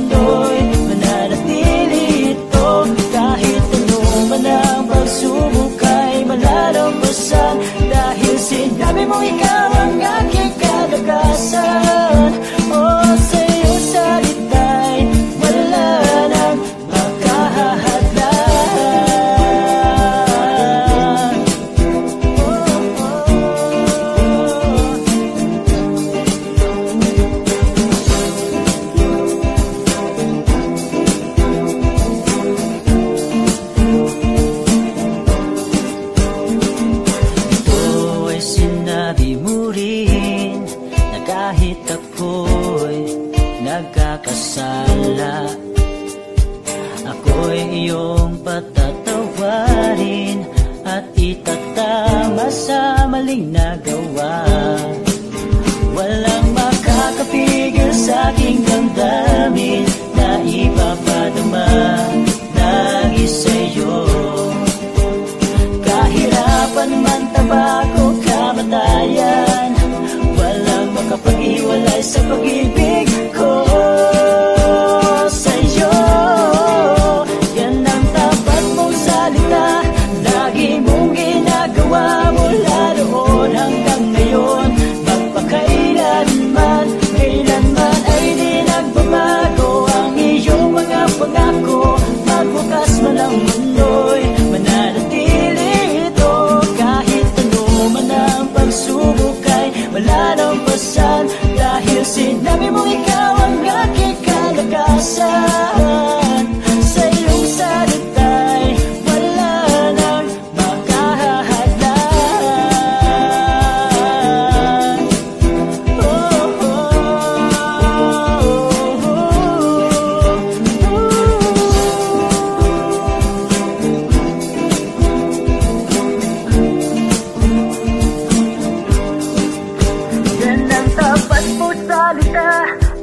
mundo'y mananatili ito. Kahit ano man ang pagsubok ay malalampasan, dahil sinabi mo ikaw ang aking kalakasan. Oh, sa iyong salita'y wala nang makahahadlang. Ito ay sinabi mo rin na kahit ako'y nagkakasala, ako'y iyong patatawarin at itatama sa maling nagawa. Walang makakapigil sa aking damdamin na ipapadama lagi sa'yo. Kahirapan man, tabako, kamatayan, walang makapag-iwalay sa pag-ibig ko sa'yo. Yan ang tapat mong salita, lagi mong ginagawa mula noon hanggang ngayon. Magpakailanman, kailanman ay di nagbabago ang iyong mga pangako. Magbukas man ang mundo'y mananatili ito. Kahit ano man ang pagsubok ay malalampasan, dahil sinabi mo ikaw ang aking kalakasan. Sa iyong salita'y wala nang makahahadlang. Oh, oh, yan ang tapat mo salita,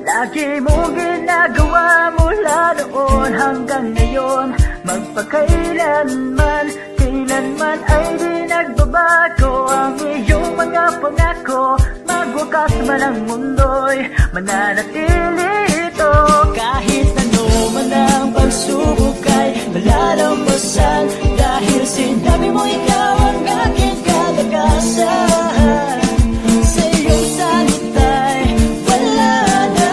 lagi mong ginagawa mula noon hanggang ngayon. Magpakailanman, kailanman ay di nagbabago ang iyong mga pangako. Magwakas man ang mundo'y mananatili ito. Kahit ano man ang pagsubok ay malalampasan, dahil sinabi mo ikaw ang aking kalakasan. Sa iyong salita'y wala na,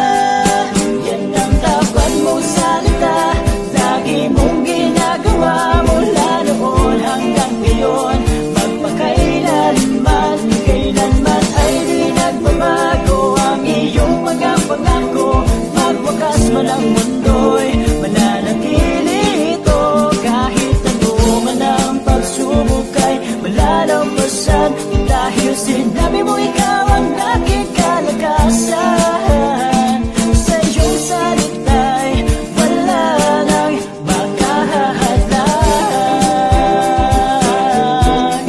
yan ang tapat mong salita, lagi mong ginagawa mula noon hanggang ngayon. Magpakailanman, kailanman ay di nagbabago ang iyong mga pangako. Magwakas man ang mundo'y mananatili ito. Kahit ano man ang pagsubok ay malalampasan, dahil sinabi mo ikaw ang aking kalakasan. Sa iyong salita'y wala nang makahahadlang.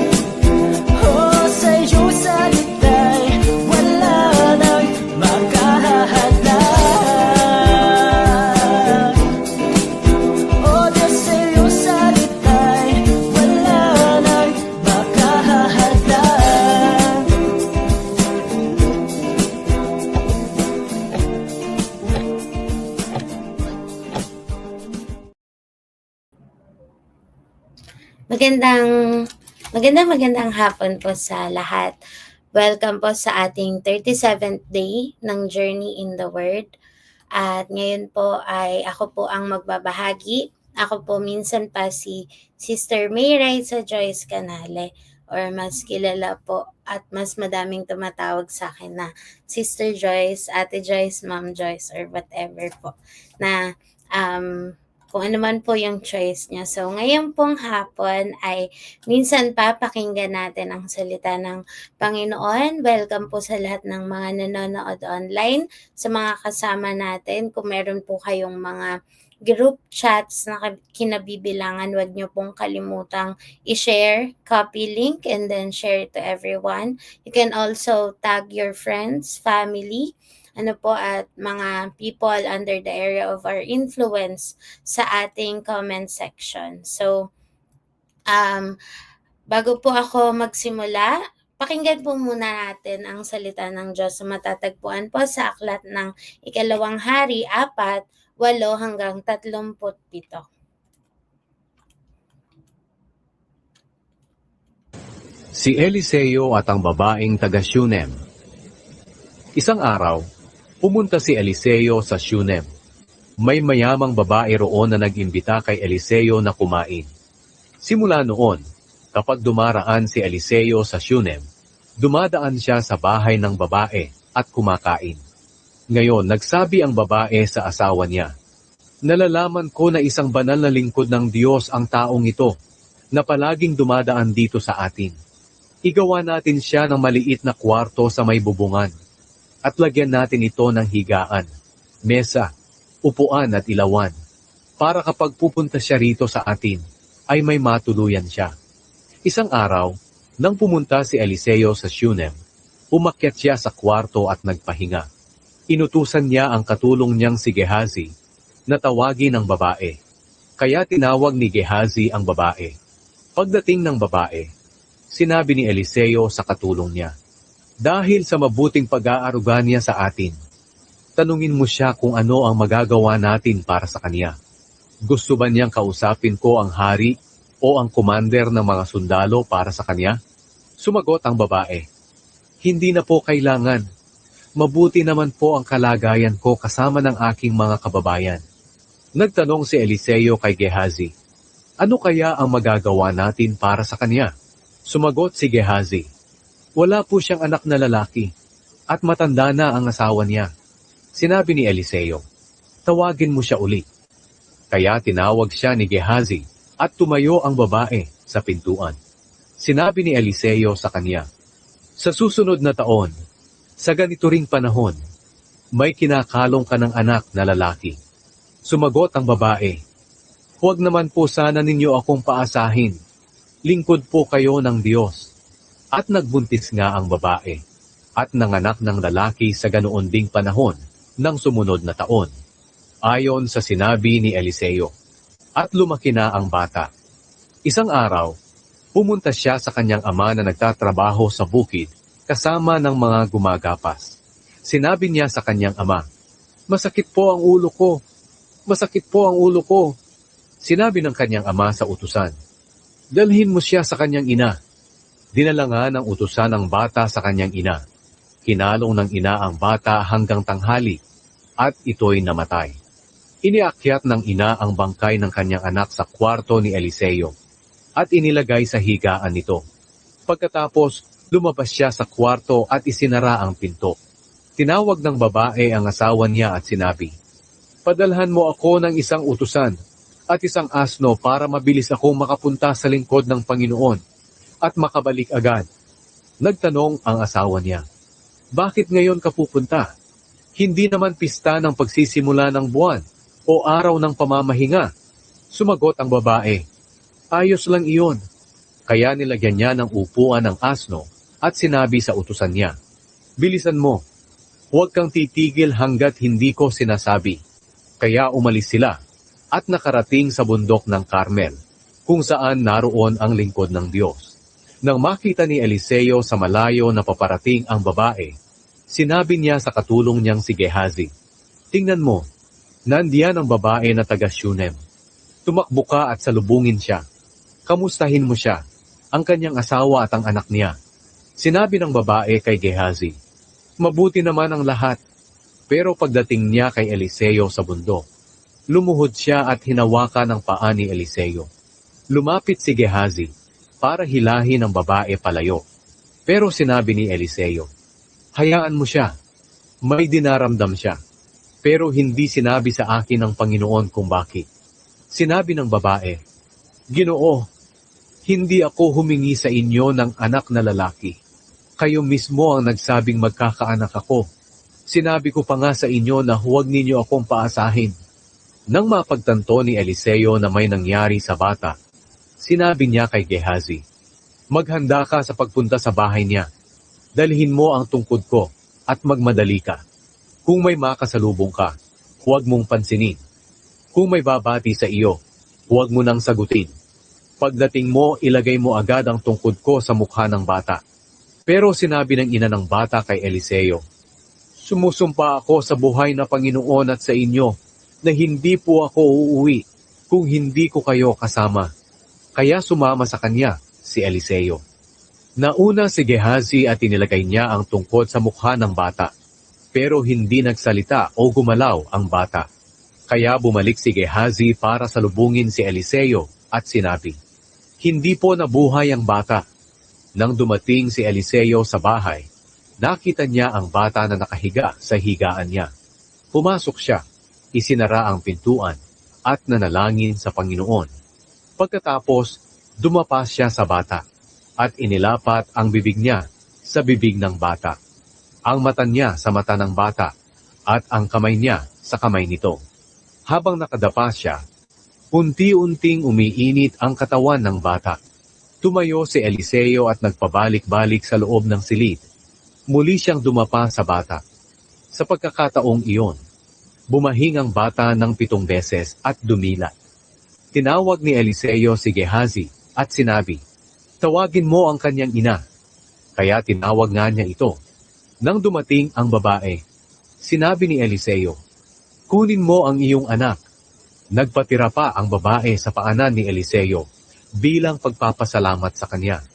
Oh, sa iyong salita'y wala nang makahahadlang. Oh, Diyos, sa iyong salita'y wala nang makahahadlang. Magandang hapon po sa lahat. Welcome po sa ating 37th day ng Journey in the Word. At ngayon po ay ako po ang magbabahagi. Ako po minsan pa si Sister May Raisa Joyce Canale, or mas kilala po at mas madaming tumatawag sa akin na Sister Joyce, Ate Joyce, Ma'am Joyce, or whatever po na kung ano man po yung choice niya. So, ngayon pong hapon ay minsan pa pakinggan natin ang salita ng Panginoon. Welcome po sa lahat ng mga nanonood online, sa mga kasama natin. Kung meron po kayong mga group chats na kinabibilangan, huwag niyo pong kalimutang i-share, copy link, and then share to everyone. You can also tag your friends, family, at mga people under the area of our influence sa ating comment section. So, bago po ako magsimula, pakinggan po muna natin ang salita ng Diyos na matatagpuan po sa aklat ng 2 Hari 4:1 hanggang 37. Si Eliseo at ang babaeng taga Shunem. Isang araw, pumunta si Eliseo sa Shunem. May mayamang babae roon na nag-imbita kay Eliseo na kumain. Simula noon, kapag dumaraan si Eliseo sa Shunem, dumadaan siya sa bahay ng babae at kumakain. Ngayon, nagsabi ang babae sa asawa niya, "Nalalaman ko na isang banal na lingkod ng Diyos ang taong ito, na palaging dumadaan dito sa atin. Igawa natin siya ng maliit na kwarto sa may bubungan, at lagyan natin ito ng higaan, mesa, upuan at ilawan, para kapag pupunta siya rito sa atin, ay may matuluyan siya." Isang araw, nang pumunta si Eliseo sa Shunem, umakyat siya sa kwarto at nagpahinga. Inutusan niya ang katulong niyang si Gehazi na tawagin ang babae. Kaya tinawag ni Gehazi ang babae. Pagdating ng babae, sinabi ni Eliseo sa katulong niya, "Dahil sa mabuting pag-aaruga niya sa atin, tanungin mo siya kung ano ang magagawa natin para sa kanya. Gusto ba niyang kausapin ko ang hari o ang commander ng mga sundalo para sa kanya?" Sumagot ang babae, "Hindi na po kailangan. Mabuti naman po ang kalagayan ko kasama ng aking mga kababayan." Nagtanong si Eliseo kay Gehazi, "Ano kaya ang magagawa natin para sa kanya?" Sumagot si Gehazi, "Wala po siyang anak na lalaki, at matanda na ang asawa niya." Sinabi ni Eliseo, "Tawagin mo siya uli." Kaya tinawag siya ni Gehazi, at tumayo ang babae sa pintuan. Sinabi ni Eliseo sa kanya, "Sa susunod na taon, sa ganito ring panahon, may kinakalong ka ng anak na lalaki." Sumagot ang babae, "Huwag naman po sana ninyo akong paasahin. Lingkod po kayo ng Diyos." At nagbuntis nga ang babae, at nanganak ng lalaki sa ganoon ding panahon ng sumunod na taon, ayon sa sinabi ni Eliseo. At lumaki na ang bata. Isang araw, pumunta siya sa kanyang ama na nagtatrabaho sa bukid kasama ng mga gumagapas. Sinabi niya sa kanyang ama, "Masakit po ang ulo ko. Masakit po ang ulo ko." Sinabi ng kanyang ama sa utusan, "Dalhin mo siya sa kanyang ina." Dinala nga ng utusan ang bata sa kanyang ina. Kinalong ng ina ang bata hanggang tanghali, at ito'y namatay. Iniakyat ng ina ang bangkay ng kanyang anak sa kwarto ni Eliseo, at inilagay sa higaan nito. Pagkatapos, lumabas siya sa kwarto at isinara ang pinto. Tinawag ng babae ang asawa niya at sinabi, "Padalhan mo ako ng isang utusan at isang asno para mabilis akong makapunta sa lingkod ng Panginoon at makabalik agad." Nagtanong ang asawa niya, "Bakit ngayon ka pupunta? Hindi naman pista ng pagsisimula ng buwan o araw ng pamamahinga." Sumagot ang babae, "Ayos lang iyon." Kaya nilagyan niya ng upuan ng asno at sinabi sa utusan niya, "Bilisan mo, huwag kang titigil hanggat hindi ko sinasabi." Kaya umalis sila at nakarating sa bundok ng Carmel, kung saan naroon ang lingkod ng Diyos. Nang makita ni Eliseo sa malayo na paparating ang babae, sinabi niya sa katulong niyang si Gehazi, "Tingnan mo, nandiyan ang babae na taga Shunem. Tumakbo ka at salubungin siya. Kamustahin mo siya, ang kanyang asawa at ang anak niya." Sinabi ng babae kay Gehazi, "Mabuti naman ang lahat." Pero pagdating niya kay Eliseo sa bundok, lumuhod siya at hinawakan ang paa ni Eliseo. Lumapit si Gehazi para hilahin ang babae palayo. Pero sinabi ni Eliseo, "Hayaan mo siya. May dinaramdam siya." Pero hindi sinabi sa akin ng Panginoon kung bakit. Sinabi ng babae, "Ginoo, hindi ako humingi sa inyo ng anak na lalaki. Kayo mismo ang nagsabing magkakaanak ako. Sinabi ko pa nga sa inyo na huwag ninyo akong paasahin." Nang mapagtanto ni Eliseo na may nangyari sa bata, sinabi niya kay Gehazi, "Maghanda ka sa pagpunta sa bahay niya. Dalhin mo ang tungkod ko at magmadali ka. Kung may makasalubong ka, huwag mong pansinin. Kung may babati sa iyo, huwag mo nang sagutin. Pagdating mo, ilagay mo agad ang tungkod ko sa mukha ng bata." Pero sinabi ng ina ng bata kay Eliseo, "Sumusumpa ako sa buhay na Panginoon at sa inyo, na hindi po ako uuwi kung hindi ko kayo kasama. Kaya sumama sa kanya si Eliseo. Nauna si Gehazi at inilagay niya ang tungkod sa mukha ng bata, pero hindi nagsalita o gumalaw ang bata. Kaya bumalik si Gehazi para salubungin si Eliseo at sinabi, "Hindi po nabuhay ang bata." Nang dumating si Eliseo sa bahay, nakita niya ang bata na nakahiga sa higaan niya. Pumasok siya, isinara ang pintuan, at nanalangin sa Panginoon. Pagkatapos, dumapa siya sa bata, at inilapat ang bibig niya sa bibig ng bata, ang mata niya sa mata ng bata, at ang kamay niya sa kamay nito. Habang nakadapa siya, unti-unting umiinit ang katawan ng bata. Tumayo si Eliseo at nagpabalik-balik sa loob ng silid. Muli siyang dumapa sa bata. Sa pagkakataong iyon, bumahing ang bata ng 7 beses at dumilat. Tinawag ni Eliseo si Gehazi at sinabi, "Tawagin mo ang kanyang ina." Kaya tinawag nga niya ito. Nang dumating ang babae, sinabi ni Eliseo, "Kunin mo ang iyong anak." Nagpatira pa ang babae sa paanan ni Eliseo bilang pagpapasalamat sa kanya.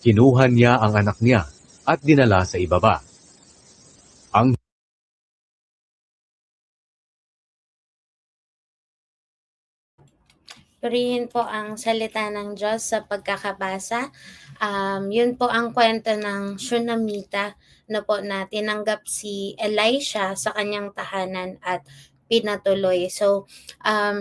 Kinuha niya ang anak niya at dinala sa ibaba. Ang Purihin po ang salita ng Diyos sa pagkakabasa. Yun po ang kwento ng Shunamita na po na tinanggap si Elisha sa kanyang tahanan at pinatuloy. So,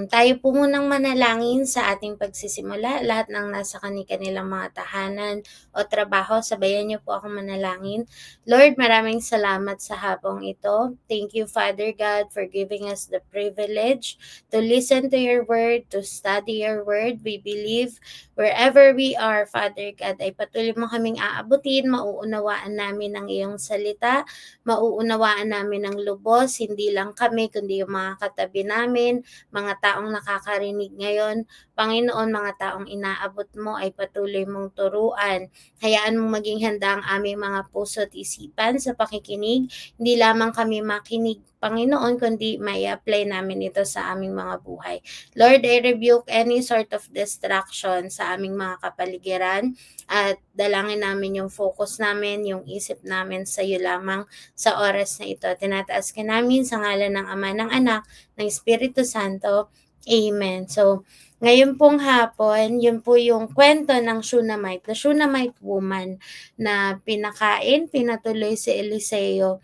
tayo po munang manalangin sa ating pagsisimula. Lahat ng nasa kanilang mga tahanan o trabaho, sabayan niyo po ako manalangin. Lord, maraming salamat sa hapong ito. Thank you, Father God, for giving us the privilege to listen to your word, to study your word. We believe wherever we are, Father God, ay patuloy mo kaming aabutin, mauunawaan namin ang iyong salita, mauunawaan namin ang lubos, hindi lang kami, kundi yung mga katabi namin, mga taong nakakarinig ngayon. Panginoon, mga taong inaabot mo ay patuloy mong turuan. Hayaan mong maging handa ang aming mga puso at isipan sa pakikinig. Hindi lamang kami makinig, Panginoon, kundi may apply namin ito sa aming mga buhay. Lord, I rebuke any sort of distraction sa aming mga kapaligiran at dalangin namin yung focus namin, yung isip namin sa iyo lamang sa oras na ito. Tinataas ka namin sa ngalan ng Ama, ng Anak, ng Espiritu Santo. Amen. So, ngayon pong hapon, yun po yung kwento ng Shunammite, the Shunammite woman na pinatuloy si Eliseo.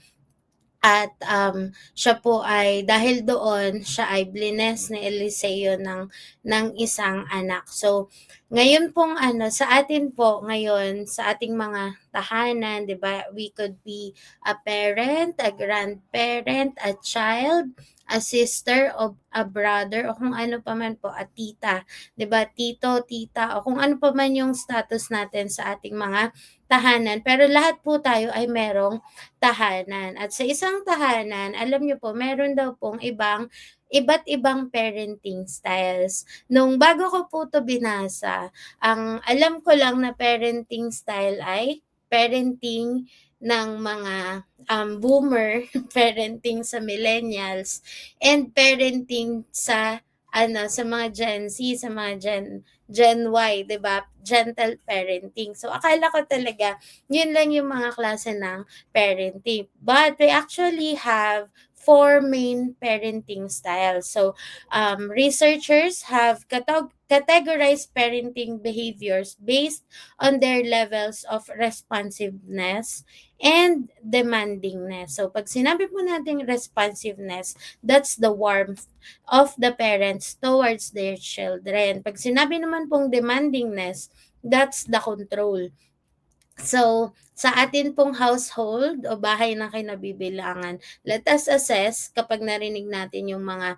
At siya po ay, dahil doon, siya ay blines ni Eliseo ng isang anak. So, ngayon pong sa atin po, ngayon, sa ating mga tahanan, di ba, we could be a parent, a grandparent, a child, a sister, o a brother, o kung ano pa man po, a tita, di ba, tito, tita, o kung ano pa man yung status natin sa ating mga tahanan. Pero lahat po tayo ay merong tahanan. At sa isang tahanan, alam niyo po, meron daw pong iba't ibang parenting styles. Nung bago ko po 'to binasa, ang alam ko lang na parenting style ay parenting ng mga boomer, parenting sa millennials, and parenting sa mga Gen Z, sa mga Gen Y, 'di ba? Gentle parenting. So akala ko talaga yun lang yung mga klase ng parenting. But we actually have 4 main parenting styles. So, researchers have categorized parenting behaviors based on their levels of responsiveness and demandingness. So, pag sinabi po natin responsiveness, that's the warmth of the parents towards their children. Pag sinabi naman pong demandingness, that's the control. So, sa atin pong household o bahay na kinabibilangan, let us assess kapag narinig natin yung mga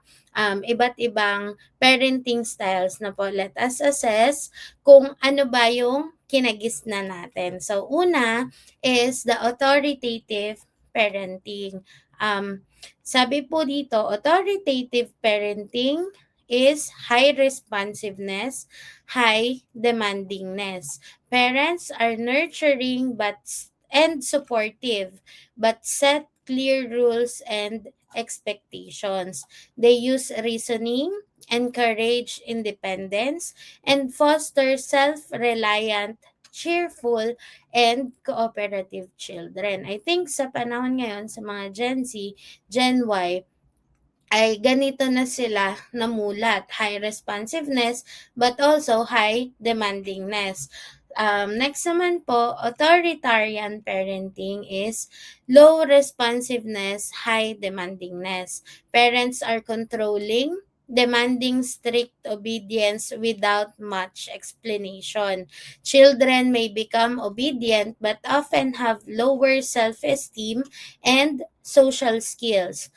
iba't ibang parenting styles na po. Let us assess kung ano ba yung kinagis na natin. So, una is the authoritative parenting. Sabi po dito, authoritative parenting is high responsiveness, high demandingness. Parents are nurturing and supportive, but set clear rules and expectations. They use reasoning, encourage independence, and foster self-reliant, cheerful, and cooperative children. I think sa panahon ngayon sa mga Gen Z, Gen Y, ay ganito na sila namulat. High responsiveness but also high demandingness. Next naman po, authoritarian parenting is low responsiveness, high demandingness. Parents are controlling, demanding strict obedience without much explanation. Children may become obedient but often have lower self-esteem and social skills.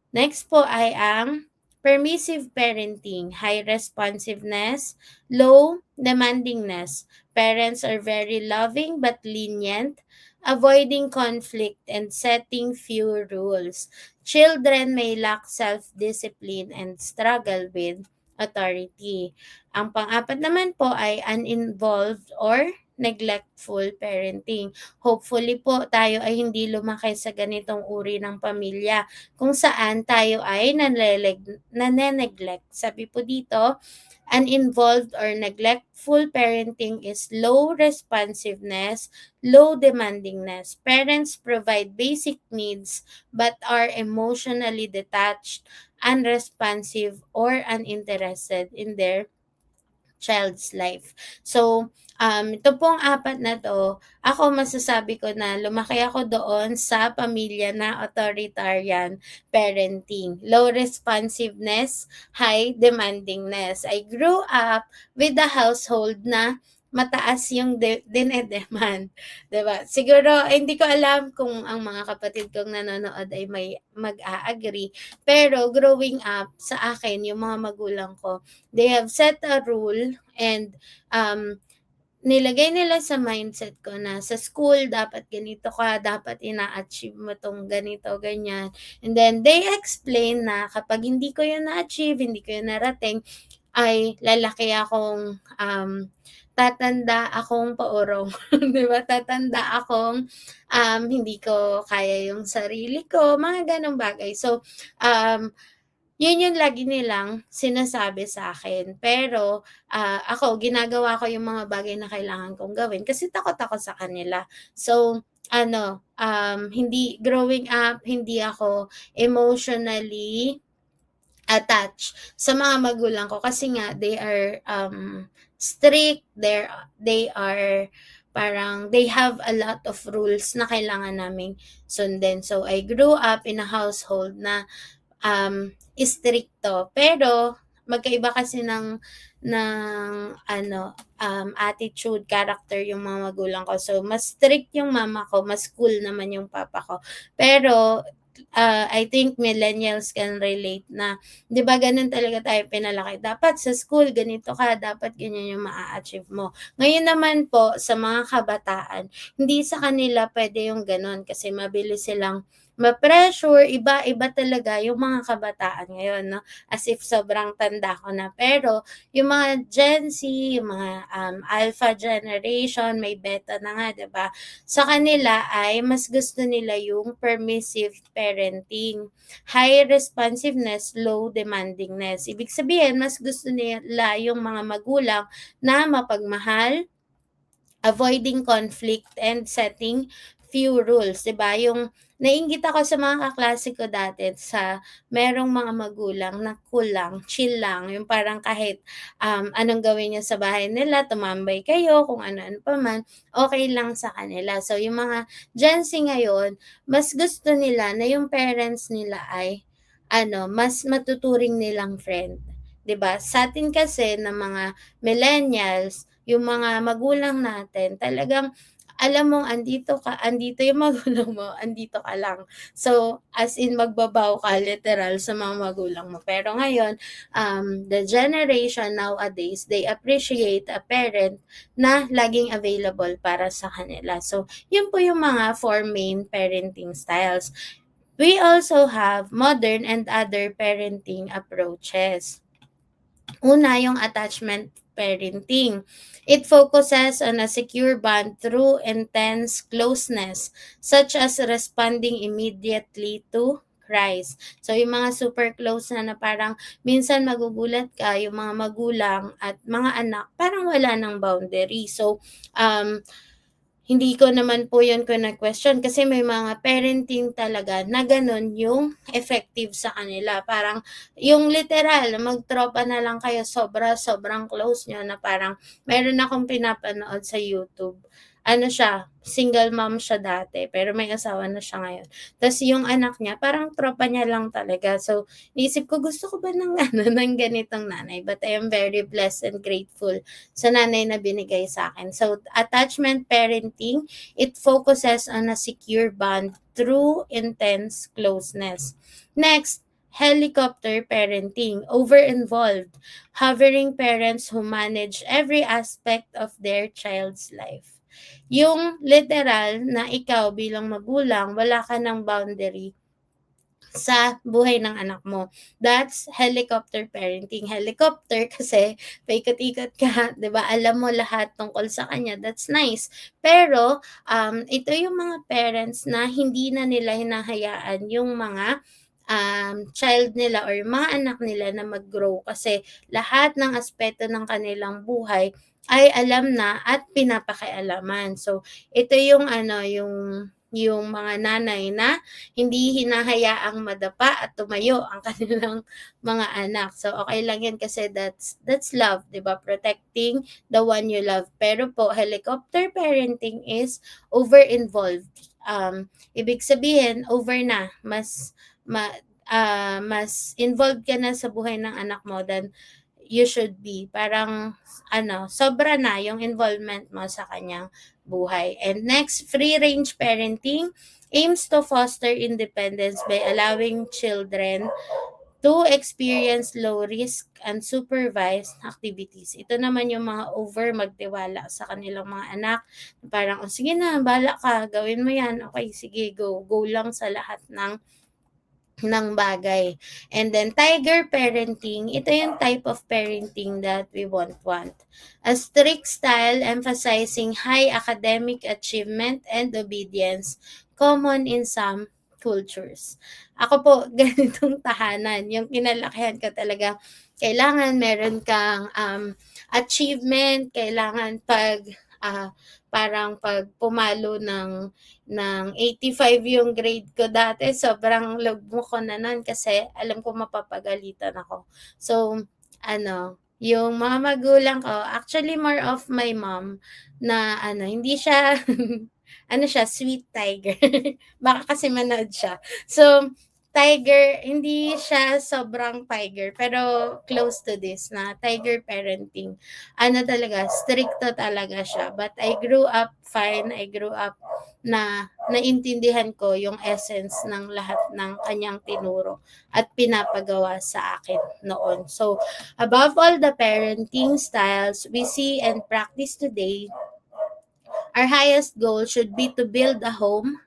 Next po ay ang permissive parenting, high responsiveness, low demandingness. Parents are very loving but lenient, avoiding conflict and setting few rules. Children may lack self-discipline and struggle with authority. Ang pang-apat naman po ay uninvolved or neglectful parenting. Hopefully po tayo ay hindi lumaki sa ganitong uri ng pamilya kung saan tayo ay nane-neglect. Sabi po dito, uninvolved or neglectful parenting is low responsiveness, low demandingness. Parents provide basic needs but are emotionally detached, unresponsive, or uninterested in their child's life. So, ito pong apat na to, ako masasabi ko na lumaki ako doon sa pamilya na authoritarian parenting. Low responsiveness, high demandingness. I grew up with a household na mataas yung dinedemand. Diba? Siguro, hindi ko alam kung ang mga kapatid kong nanonood ay may mag-a-agree. Pero growing up, sa akin, yung mga magulang ko, they have set a rule and nilagay nila sa mindset ko na sa school dapat ganito ka, dapat ina-achieve mo tong ganito, ganyan. And then they explain na kapag hindi ko yun na-achieve, hindi ko yun narating, ay lalaki akong tatanda akong paurong, 'di ba? Tatanda akong hindi ko kaya yung sarili ko, mga ganong bagay. So, yun yung lagi nilang sinasabi sa akin. Pero, ako ginagawa ko yung mga bagay na kailangan kong gawin kasi takot ako sa kanila. So, growing up, hindi ako emotionally attached sa mga magulang ko kasi nga they are strict, they are parang they have a lot of rules na kailangan naming sundin. So, I grew up in a household na stricto. Pero, magkaiba kasi ng attitude, character yung mga magulang ko. So, mas strict yung mama ko, mas cool naman yung papa ko. Pero, I think millennials can relate na, 'di ba ganun talaga tayo pinalaki. Dapat sa school ganito ka, dapat ganyan yung maa-achieve mo. Ngayon naman po sa mga kabataan, hindi sa kanila pwede yung ganun kasi mabilis silang ma-pressure, iba-iba talaga yung mga kabataan ngayon, no? As if sobrang tanda ko na. Pero yung mga Gen Z, yung mga Alpha generation, may beta na nga, 'di ba? Sa kanila ay mas gusto nila yung permissive parenting, high responsiveness, low demandingness. Ibig sabihin, mas gusto nila yung mga magulang na mapagmahal, avoiding conflict, and setting few rules, 'di ba? Yung naiinggit ako sa mga kaklase ko dati sa merong mga magulang na cool lang, chill lang, yung parang kahit anong gawin niyo sa bahay nila, tumambay kayo, kung ano-ano pa man, okay lang sa kanila. So, yung mga Gen Z ngayon, mas gusto nila na yung parents nila ay mas matuturing nilang friend. 'Di ba? Sa atin kasi ng mga millennials, yung mga magulang natin, talagang alam mong andito yung magulang mo, andito ka lang. So, as in magbabaw ka literal sa mga magulang mo. Pero ngayon, the generation nowadays, they appreciate a parent na laging available para sa kanila. So, yun po yung mga 4 main parenting styles. We also have modern and other parenting approaches. Una, yung attachment parenting. It focuses on a secure bond through intense closeness, such as responding immediately to cries. So, yung mga super close na parang minsan magugulat ka, yung mga magulang at mga anak, parang wala ng boundary. So, hindi ko naman po yun question kasi may mga parenting talaga na ganun yung effective sa kanila. Parang yung literal, magtropa na lang kayo sobrang close nyo na parang meron akong pinapanood sa YouTube. Ano siya, single mom siya dati, pero may asawa na siya ngayon. Tapos yung anak niya, parang tropa niya lang talaga. So, naisip ko, gusto ko ba ng, ng ganitong nanay? But I am very blessed and grateful sa nanay na binigay sa akin. So, attachment parenting, it focuses on a secure bond through intense closeness. Next, helicopter parenting, over-involved, hovering parents who manage every aspect of their child's life. Yung literal na ikaw bilang magulang, wala ka ng boundary sa buhay ng anak mo. That's helicopter parenting. Helicopter kasi paikot-ikot ka, 'di ba? Alam mo lahat tungkol sa kanya. That's nice. Pero ito yung mga parents na hindi na nila hinahayaan yung mga child nila or yung mga anak nila na mag-grow kasi lahat ng aspeto ng kanilang buhay ay alam na at pinapakialaman. So, ito yung yung mga nanay na hindi hinahayaang madapa at tumayo ang kanilang mga anak. So, okay lang yan kasi that's love, 'di ba? Protecting the one you love. Pero po, helicopter parenting is over-involved. Ibig sabihin, over na. Mas involved ka na sa buhay ng anak mo than you should be. Parang, sobra na yung involvement mo sa kanyang buhay. And next, free-range parenting aims to foster independence by allowing children to experience low-risk and supervised activities. Ito naman yung mga over magtiwala sa kanilang mga anak. Parang, sige na, bahala ka, gawin mo yan. Okay, sige, go. Go lang sa lahat ng bagay. And then, tiger parenting, ito yung type of parenting that we want. A strict style emphasizing high academic achievement and obedience, common in some cultures. Ako po, ganitong tahanan. Yung kinalakihan ko talaga, kailangan meron kang achievement, kailangan parang pag pumalo ng 85 yung grade ko dati, sobrang lugmo ko na nun kasi alam ko mapapagalitan ako. So, yung mga magulang ko, actually more of my mom na hindi siya, sweet tiger. Baka kasi manood siya. So, tiger, hindi siya sobrang tiger, pero close to this na tiger parenting. Talaga, stricto talaga siya. But I grew up fine. I grew up na naintindihan ko yung essence ng lahat ng kanyang tinuro at pinapagawa sa akin noon. So, above all the parenting styles we see and practice today, our highest goal should be to build a home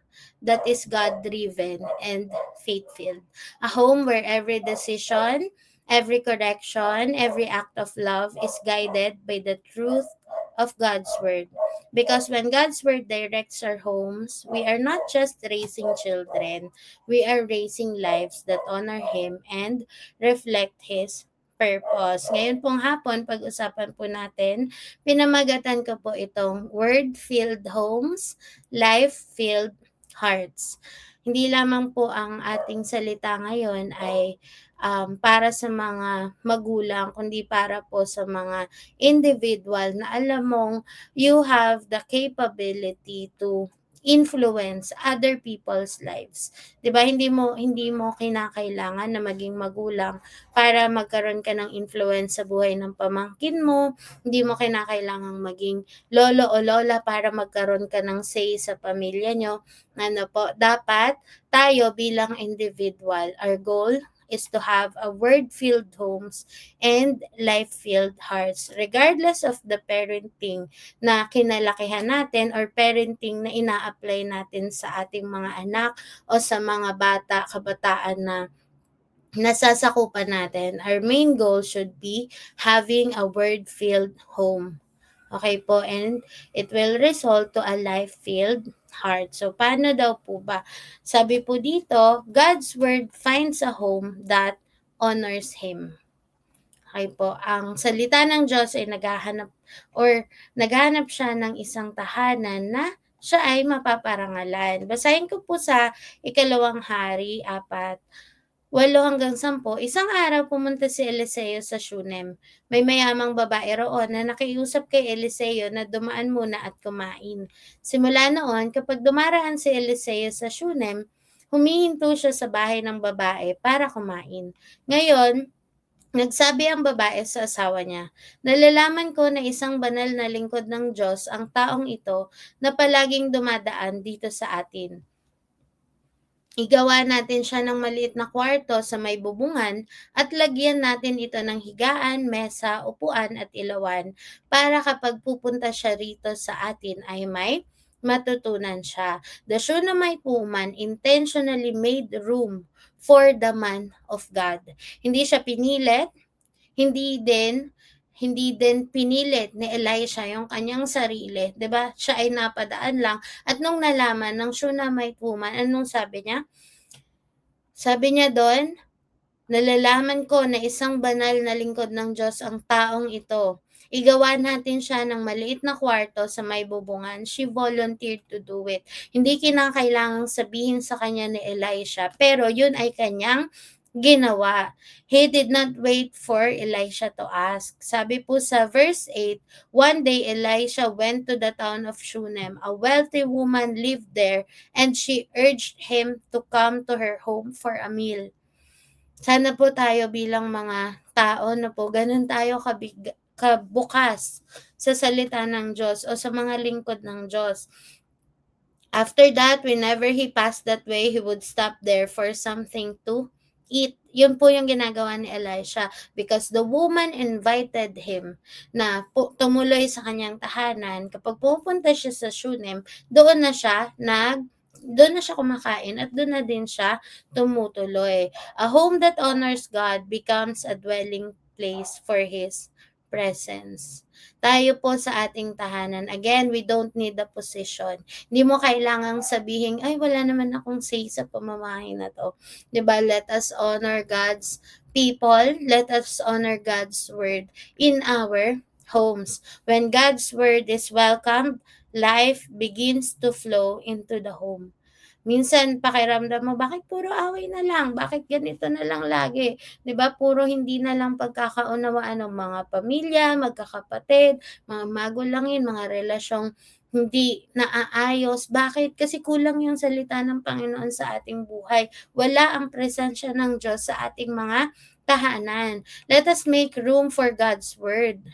that is God-driven and faith-filled. A home where every decision, every correction, every act of love is guided by the truth of God's Word. Because when God's Word directs our homes, we are not just raising children, we are raising lives that honor Him and reflect His purpose. Ngayon pong hapon, pag-usapan po natin, pinamagatan ko po itong Word-filled homes, life-filled hearts. Hindi lamang po ang ating salita ngayon ay para sa mga magulang, kundi para po sa mga individual na alam mong you have the capability to influence other people's lives. 'Di ba? Hindi mo kinakailangan na maging magulang para magkaroon ka ng influence sa buhay ng pamangkin mo. Hindi mo kinakailangang maging lolo o lola para magkaroon ka ng say sa pamilya nyo. Dapat tayo bilang individual, our goal is to have a word-filled homes and life-filled hearts, regardless of the parenting na kinalakihan natin or parenting na ina-apply natin sa ating mga anak o sa mga kabataan na nasasakupan natin. Our main goal should be having a word-filled home. Okay po, and it will result to a life-filled heart. So, paano daw po ba? Sabi po dito, God's word finds a home that honors Him. Okay po, ang salita ng Diyos ay naghahanap siya ng isang tahanan na siya ay mapaparangalan. Basahin ko po sa 2 Hari 4:8-10. Isang araw pumunta si Eliseo sa Shunem. May mayamang babae roon na nakiusap kay Eliseo na dumaan muna at kumain. Simula noon, kapag dumaraan si Eliseo sa Shunem, humihinto siya sa bahay ng babae para kumain. Ngayon, nagsabi ang babae sa asawa niya, "Nalalaman ko na isang banal na lingkod ng Diyos ang taong ito na palaging dumadaan dito sa atin. Igawa natin siya ng maliit na kwarto sa may bubungan at lagyan natin ito ng higaan, mesa, upuan at ilawan para kapag pupunta siya rito sa atin ay may matutunan siya." The Shunammite woman intentionally made room for the man of God. Hindi siya pinilit, hindi din pinilit ni Elisha yung kanyang sarili, 'di ba? Siya ay napadaan lang at nung nalaman ng Shunammite woman, anong sabi niya? Sabi niya doon, "Nalalaman ko na isang banal na lingkod ng Diyos ang taong ito. Igawa natin siya ng maliit na kwarto sa may bubungan." She volunteered to do it. Hindi kinakailangang sabihin sa kanya ni Elisha, pero yun ay kanyang ginawa. He did not wait for Elisha to ask. Sabi po sa verse 8, "One day Elisha went to the town of Shunem. A wealthy woman lived there, and she urged him to come to her home for a meal." Sana po tayo bilang mga tao na po ganun tayo kabukas sa salita ng Diyos o sa mga lingkod ng Diyos. After that, whenever he passed that way, he would stop there for something to eat. Yun po yung ginagawa ni Elisha because the woman invited him na tumuloy sa kanyang tahanan. Kapag pupunta siya sa Shunem, doon na siya kumakain at doon na din siya tumutuloy. A home that honors God becomes a dwelling place for His presence. Tayo po sa ating tahanan, again, we don't need a position. Hindi mo kailangang sabihin, "Ay, wala naman akong say sa pamamahay na to." 'Di ba? Let us honor God's people. Let us honor God's word in our homes. When God's word is welcomed, life begins to flow into the home. Minsan pakiramdam mo, bakit puro away na lang? Bakit ganito na lang lagi? 'Di ba? Puro hindi na lang pagkakaunawaan ng mga pamilya, magkakapatid, mga magulangin, mga relasyong hindi naaayos. Bakit? Kasi kulang yung salita ng Panginoon sa ating buhay. Wala ang presensya ng Diyos sa ating mga tahanan. Let us make room for God's word.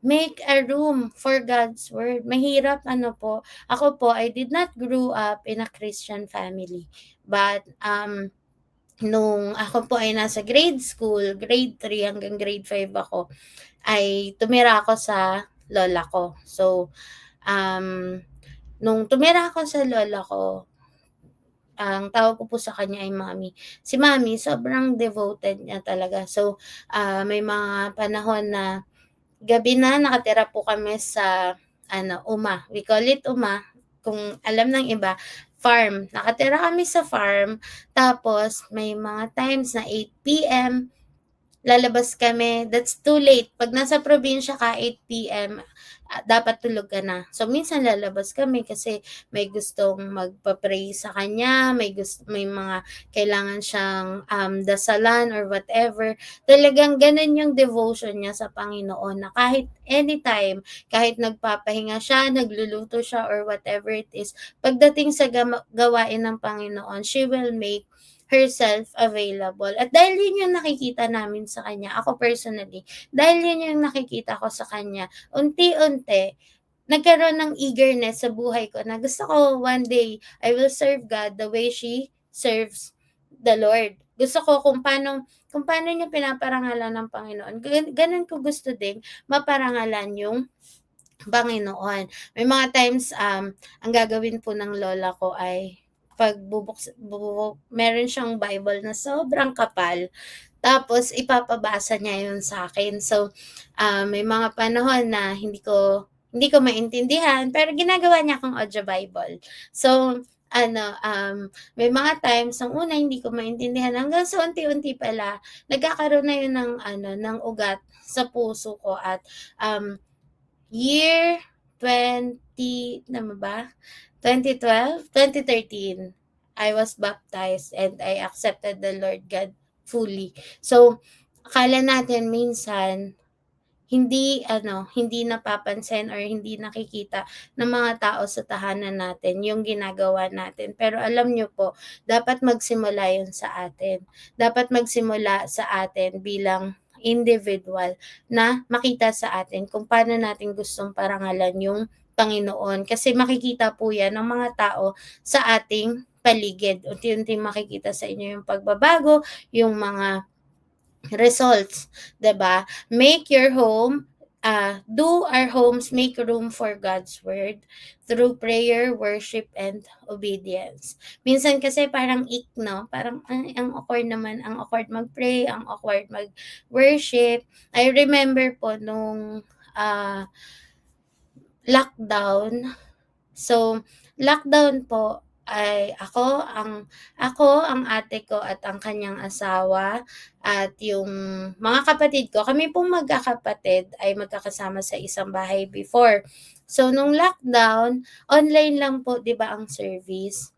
Make a room for God's word. Mahirap po. Ako po, I did not grow up in a Christian family. But nung ako po ay nasa grade school, grade 3 hanggang grade 5 ako, ay tumira ako sa lola ko. So, nung tumira ako sa lola ko, ang tawag ko po sa kanya ay Mommy. Si Mommy, sobrang devoted niya talaga. So, may mga panahon na gabi na nakatira po kami sa Uma. We call it Uma. Kung alam ng iba, farm. Nakatira kami sa farm. Tapos may mga times na 8 PM lalabas kami. That's too late. Pag nasa probinsya ka, 8 PM, dapat tulog ka na. So, minsan lalabas kami kasi may gustong magpa-pray sa kanya, may mga kailangan siyang dasalan or whatever. Talagang ganun yung devotion niya sa Panginoon na kahit anytime, kahit nagpapahinga siya, nagluluto siya or whatever it is, pagdating sa gawain ng Panginoon, she will make herself available. At dahil yun yung nakikita namin sa kanya, ako personally, dahil yun yung nakikita ko sa kanya, unti-unti, nagkaroon ng eagerness sa buhay ko na gusto ko one day, I will serve God the way she serves the Lord. Gusto ko kung paano niya pinaparangalan ng Panginoon. Ganun ko gusto ding maparangalan yung Panginoon. May mga times, ang gagawin po ng lola ko ay meron siyang Bible na sobrang kapal. Tapos ipapabasa niya yun sa akin. So, may mga panahon na hindi ko maintindihan, pero ginagawa niya akong audio Bible. So, may mga times nung una hindi ko maintindihan hanggang sa unti-unti pala nagkakaroon na yun ng ugat sa puso ko at year 2013, I was baptized and I accepted the Lord God fully. So, akala natin minsan hindi napapansin or hindi nakikita ng mga tao sa tahanan natin yung ginagawa natin. Pero alam niyo po, dapat magsimula yun sa atin. Dapat magsimula sa atin bilang individual na makita sa atin kung paano natin gustong parangalan yung Panginoon. Kasi makikita po yan ng mga tao sa ating paligid. Unti-unti makikita sa inyo yung pagbabago, yung mga results, 'di ba? Do our homes make room for God's word through prayer, worship, and obedience. Minsan kasi parang no? Parang ang awkward naman, ang awkward mag-pray, ang awkward mag-worship. I remember po nung lockdown. So, lockdown po ay ang ate ko at ang kanyang asawa at yung mga kapatid ko, kami pong magkakapatid ay magkakasama sa isang bahay before. So, nung lockdown, online lang po, 'di ba, ang service.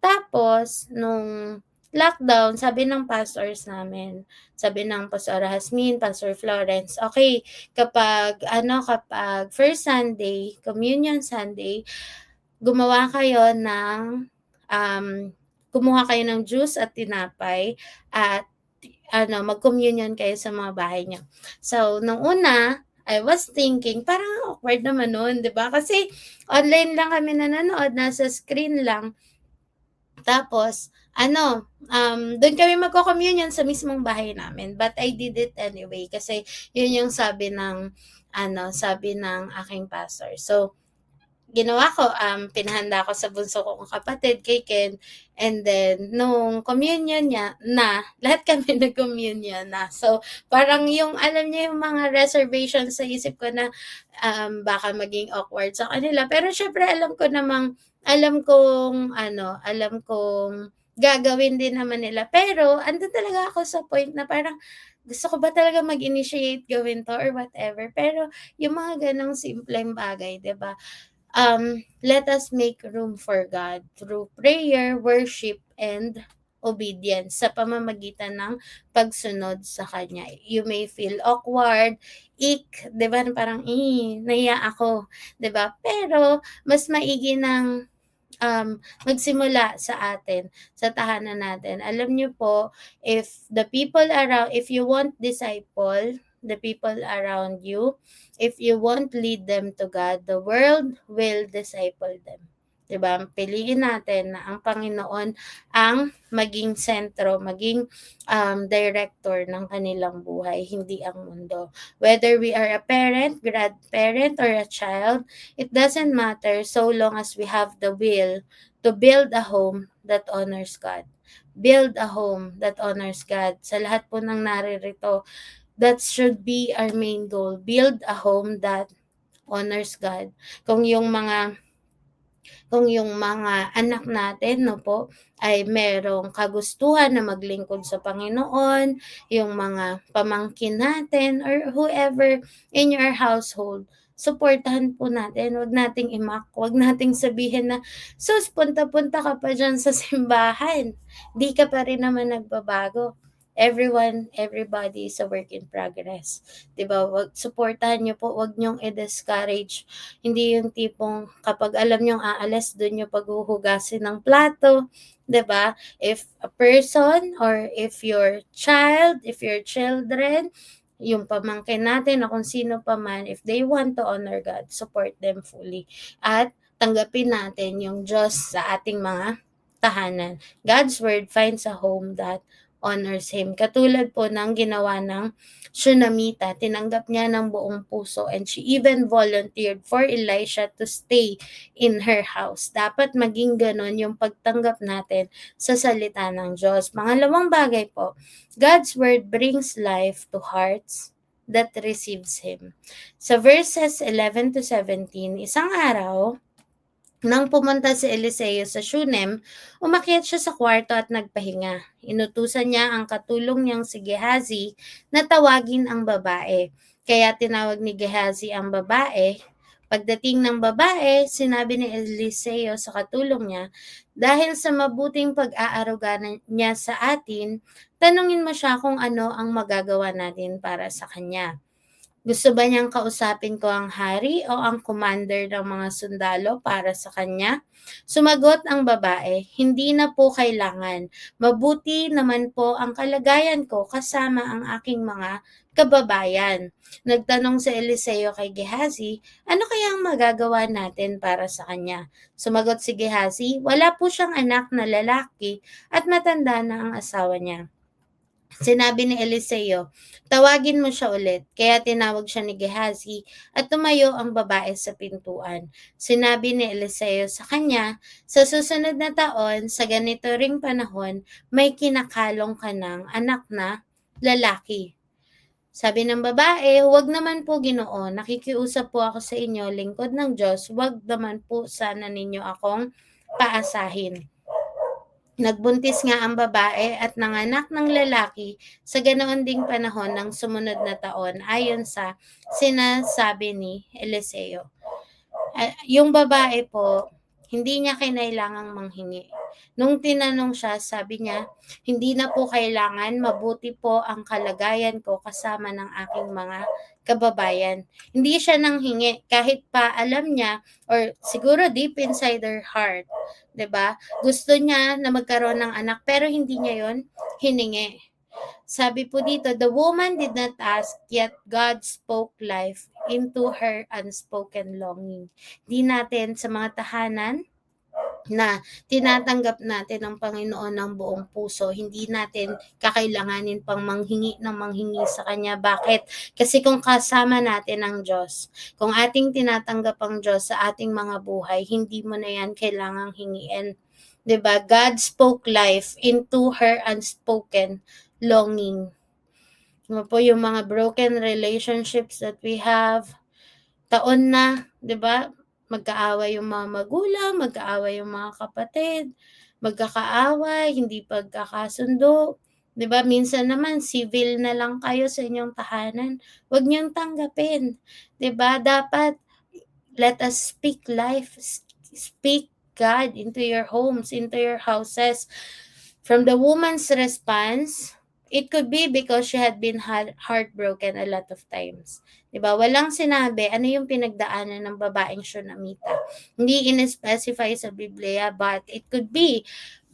Tapos, nung lockdown, sabi ng pastors namin, sabi ng Pastor Hasmin, Pastor Florence, okay, kapag first Sunday, Communion Sunday, gumawa kayo ng, kumuha kayo ng juice at tinapay at mag-communion kayo sa mga bahay niyo. So, nung una, I was thinking, parang awkward naman nun, di ba? Kasi online lang kami nanonood, nasa screen lang. Tapos, doon kami magko-communion sa mismong bahay namin. But I did it anyway kasi yun yung sabi ng aking pastor. So, ginawa ko, pinahanda ko sa bunso kong kapatid, kay Ken, and then, nung communion niya lahat kami nag-communion na. So, parang alam niya yung mga reservations sa isip ko na, baka maging awkward sa kanila. Pero syempre, alam kong gagawin din naman nila. Pero, andun talaga ako sa point na parang, gusto ko ba talaga mag-initiate gawin to or whatever. Pero, yung mga ganong simpleng bagay, 'di ba? Let us make room for God through prayer, worship, and obedience sa pamamagitan ng pagsunod sa Kanya. You may feel awkward, di ba, parang, nahiya ako, di ba? Pero, mas maigi ng magsimula sa atin, sa tahanan natin. Alam niyo po, if you want disciple, the people around you, if you won't lead them to God, the world will disciple them. Diba? Piliin natin na ang Panginoon ang maging sentro, maging director ng kanilang buhay, hindi ang mundo. Whether we are a parent, grandparent, or a child, it doesn't matter so long as we have the will to build a home that honors God. Build a home that honors God. Sa lahat po ng naririto, that should be our main goal. Build a home that honors God. Kung yung mga anak natin, ay merong kagustuhan na maglingkod sa Panginoon, yung mga pamangkin natin or whoever in your household, suportahan po natin. Huwag nating huwag nating sabihin na, sus, punta-punta ka pa dyan sa simbahan. Di ka pa rin naman nagbabago. Everybody is a work in progress. Diba? Suportahan nyo po, wag nyong i-discourage. Hindi yung tipong kapag alam nyong aalis, doon nyo paghuhugasin ng plato. Diba? If a person or if your children, yung pamangkin natin o kung sino pa man, if they want to honor God, support them fully. At tanggapin natin yung Diyos sa ating mga tahanan. God's word finds a home that honors him. Katulad po ng ginawa ng Shunamita, tinanggap niya ng buong puso and she even volunteered for Elisha to stay in her house. Dapat maging ganon yung pagtanggap natin sa salita ng Diyos. Pangalawang bagay po, God's word brings life to hearts that receives Him. Sa verses 11 to 17, isang araw, nang pumunta si Eliseo sa Shunem, umakyat siya sa kwarto at nagpahinga. Inutusan niya ang katulong niyang si Gehazi na tawagin ang babae. Kaya tinawag ni Gehazi ang babae. Pagdating ng babae, sinabi ni Eliseo sa katulong niya, dahil sa mabuting pag-aaruga niya sa atin, tanungin mo siya kung ano ang magagawa natin para sa kanya. Gusto ba niyang kausapin ko ang hari o ang commander ng mga sundalo para sa kanya? Sumagot ang babae, hindi na po kailangan. Mabuti naman po ang kalagayan ko kasama ang aking mga kababayan. Nagtanong si Eliseo kay Gehazi, ano kaya ang magagawa natin para sa kanya? Sumagot si Gehazi, wala po siyang anak na lalaki at matanda na ang asawa niya. Sinabi ni Eliseo, tawagin mo siya ulit. Kaya tinawag siya ni Gehazi at tumayo ang babae sa pintuan. Sinabi ni Eliseo sa kanya, sa susunod na taon, sa ganito ring panahon, may kinakalong ka ng anak na lalaki. Sabi ng babae, huwag naman po Ginoo, nakikiusap po ako sa inyo, lingkod ng Diyos, huwag naman po sana ninyo akong paasahin. Nagbuntis nga ang babae at nanganak ng lalaki sa ganoon ding panahon ng sumunod na taon ayon sa sinasabi ni Eliseo. Yung babae po, hindi niya kinailangang manghingi. Nung tinanong siya, sabi niya, hindi na po kailangan, mabuti po ang kalagayan ko kasama ng aking mga kababayan. Hindi siya nanghingi kahit pa alam niya or siguro deep inside her heart, 'di ba? Gusto niya na magkaroon ng anak pero hindi niya 'yon hiningi. Sabi po dito, the woman did not ask, yet God spoke life into her unspoken longing. Di natin sa mga tahanan na tinatanggap natin ng Panginoon ng buong puso, hindi natin kakailanganin pang manghingi sa Kanya. Bakit? Kasi kung kasama natin ang Diyos, kung ating tinatanggap ang Diyos sa ating mga buhay, hindi mo na yan kailangang hingiin. 'Di ba? God spoke life into her unspoken longing. Ano po yung mga broken relationships that we have, taon na, 'di ba? Magkaaway yung mga magulang, magkaaway yung mga kapatid, magkakaaway, hindi pagkakasundo, 'di ba? Minsan naman civil na lang kayo sa inyong tahanan. Huwag niyong tanggapin, 'di ba? Dapat let us speak life, speak God into your homes, into your houses. From the woman's response, it could be because she had been heartbroken a lot of times. Diba? Walang sinabi ano yung pinagdaanan ng babaeng Shunamita. Hindi in-specify sa Biblia, but it could be